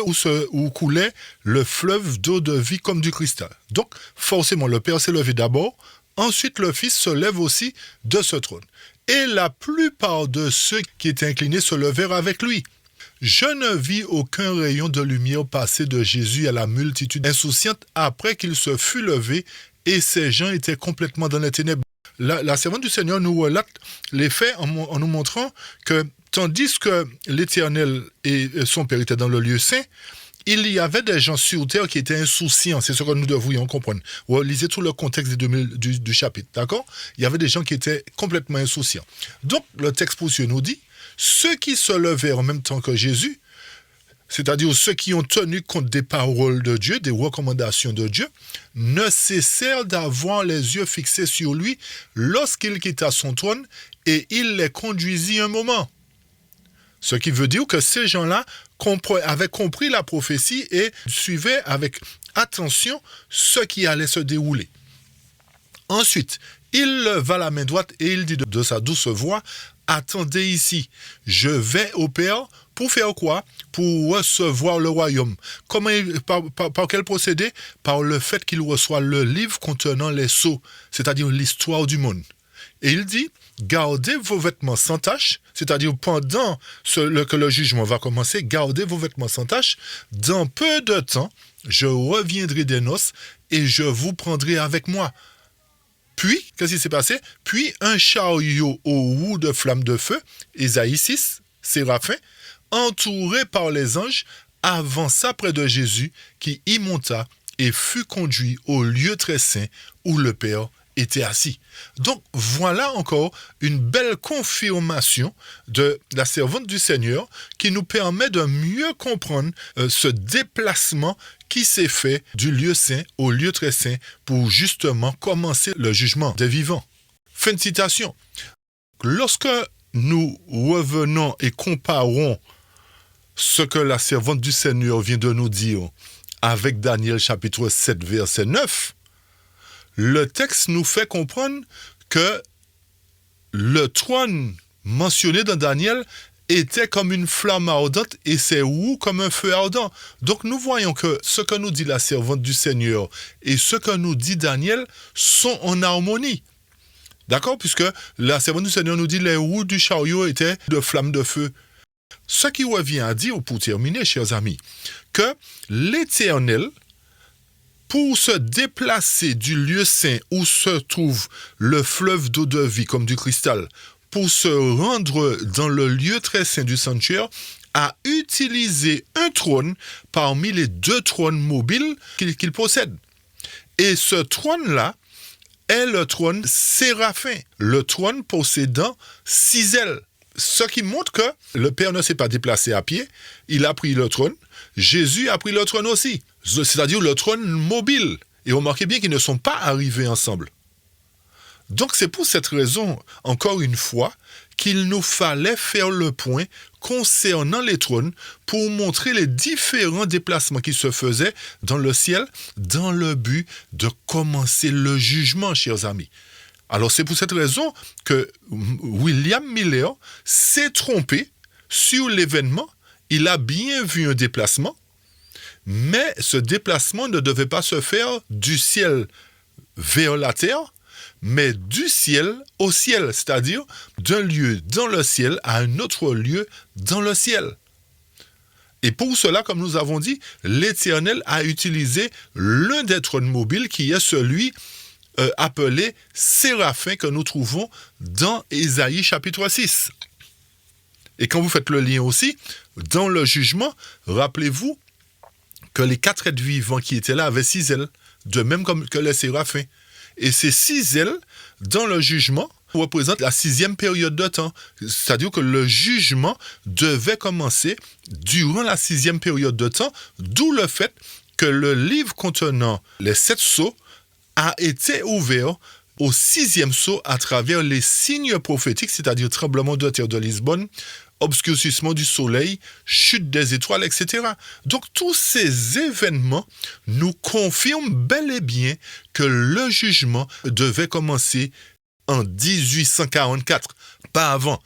A: où coulait le fleuve d'eau de vie comme du cristal. Donc, forcément, le Père s'est levé d'abord, ensuite le Fils se lève aussi de ce trône. Et la plupart de ceux qui étaient inclinés se levèrent avec lui. Je ne vis aucun rayon de lumière passer de Jésus à la multitude insouciante après qu'il se fût levé et ces gens étaient complètement dans les ténèbres. La servante du Seigneur nous relate les faits en nous montrant que tandis que l'Éternel et son Père étaient dans le lieu saint, il y avait des gens sur terre qui étaient insouciants. C'est ce que nous devrions comprendre. Lisez tout le contexte du chapitre, d'accord? Il y avait des gens qui étaient complètement insouciants. Donc, le texte poursuit nous dit, ceux qui se levèrent en même temps que Jésus, c'est-à-dire ceux qui ont tenu compte des paroles de Dieu, des recommandations de Dieu, ne cessèrent d'avoir les yeux fixés sur lui lorsqu'il quitta son trône et il les conduisit un moment. Ce qui veut dire que ces gens-là avaient compris la prophétie et suivaient avec attention ce qui allait se dérouler. Ensuite, il leva la main droite et il dit de sa douce voix, « Attendez ici, je vais au Père. » Pour faire quoi? Pour recevoir le royaume. Par quel procédé? Par le fait qu'il reçoit le livre contenant les sceaux, c'est-à-dire l'histoire du monde. Et il dit, gardez vos vêtements sans tache, c'est-à-dire pendant que le jugement va commencer, gardez vos vêtements sans tache. Dans peu de temps, je reviendrai des noces et je vous prendrai avec moi. Puis, qu'est-ce qui s'est passé? Puis un chariot aux roues de flammes de feu, Ésaïe 6, Séraphin, entouré par les anges, avança près de Jésus qui y monta et fut conduit au lieu très saint où le Père était assis. Donc voilà encore une belle confirmation de la servante du Seigneur qui nous permet de mieux comprendre ce déplacement qui s'est fait du lieu saint au lieu très saint pour justement commencer le jugement des vivants. Fin de citation. Lorsque nous revenons et comparons ce que la servante du Seigneur vient de nous dire avec Daniel chapitre 7 verset 9, le texte nous fait comprendre que le trône mentionné dans Daniel était comme une flamme ardente et ses roues comme un feu ardent. Donc nous voyons que ce que nous dit la servante du Seigneur et ce que nous dit Daniel sont en harmonie. D'accord? Puisque la servante du Seigneur nous dit les roues du chariot étaient de flammes de feu. Ce qui revient à dire, pour terminer, chers amis, que l'Éternel, pour se déplacer du lieu saint où se trouve le fleuve d'eau de vie comme du cristal, pour se rendre dans le lieu très saint du sanctuaire, a utilisé un trône parmi les 2 trônes mobiles qu'il possède. Et ce trône-là est le trône séraphin, le trône possédant 6 ailes. Ce qui montre que le Père ne s'est pas déplacé à pied, il a pris le trône, Jésus a pris le trône aussi, c'est-à-dire le trône mobile. Et remarquez bien qu'ils ne sont pas arrivés ensemble. Donc c'est pour cette raison, encore une fois, qu'il nous fallait faire le point concernant les trônes pour montrer les différents déplacements qui se faisaient dans le ciel dans le but de commencer le jugement, chers amis. Alors c'est pour cette raison que William Miller s'est trompé sur l'événement il a bien vu un déplacement, mais ce déplacement ne devait pas se faire du ciel vers la terre, mais du ciel au ciel, c'est-à-dire d'un lieu dans le ciel à un autre lieu dans le ciel. Et pour cela, comme nous avons dit, l'Éternel a utilisé l'un des trônes mobiles qui est celui appelé Séraphin que nous trouvons dans Ésaïe chapitre 6. Et quand vous faites le lien aussi, dans le jugement, rappelez-vous que les 4 êtres vivants qui étaient là avaient 6 ailes, de même comme que les séraphins. Et ces 6 ailes, dans le jugement, représentent la 6e période de temps. C'est-à-dire que le jugement devait commencer durant la 6e période de temps, d'où le fait que le livre contenant les 7 sceaux a été ouvert au 6e sceau à travers les signes prophétiques, c'est-à-dire tremblement de terre de Lisbonne, obscurcissement du soleil, chute des étoiles, etc. Donc tous ces événements nous confirment bel et bien que le jugement devait commencer en 1844, pas avant.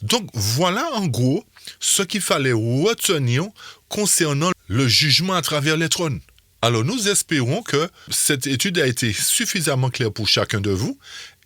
A: Donc voilà en gros ce qu'il fallait retenir concernant le jugement à travers les trônes. Alors nous espérons que cette étude a été suffisamment claire pour chacun de vous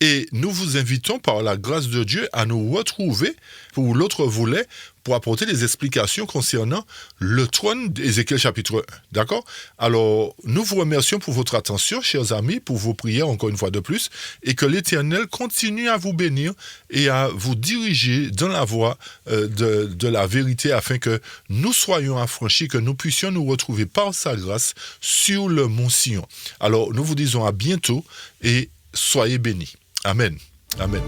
A: et nous vous invitons par la grâce de Dieu à nous retrouver pour l'autre volet pour apporter des explications concernant le trône d'Ézéchiel chapitre 1. D'accord? Alors nous vous remercions pour votre attention, chers amis, pour vos prières encore une fois de plus et que l'Éternel continue à vous bénir et à vous diriger dans la voie de la vérité afin que nous soyons affranchis, que nous puissions nous retrouver par sa grâce sur le mont Sion. Alors nous vous disons à bientôt et soyez bénis. Amen. Amen.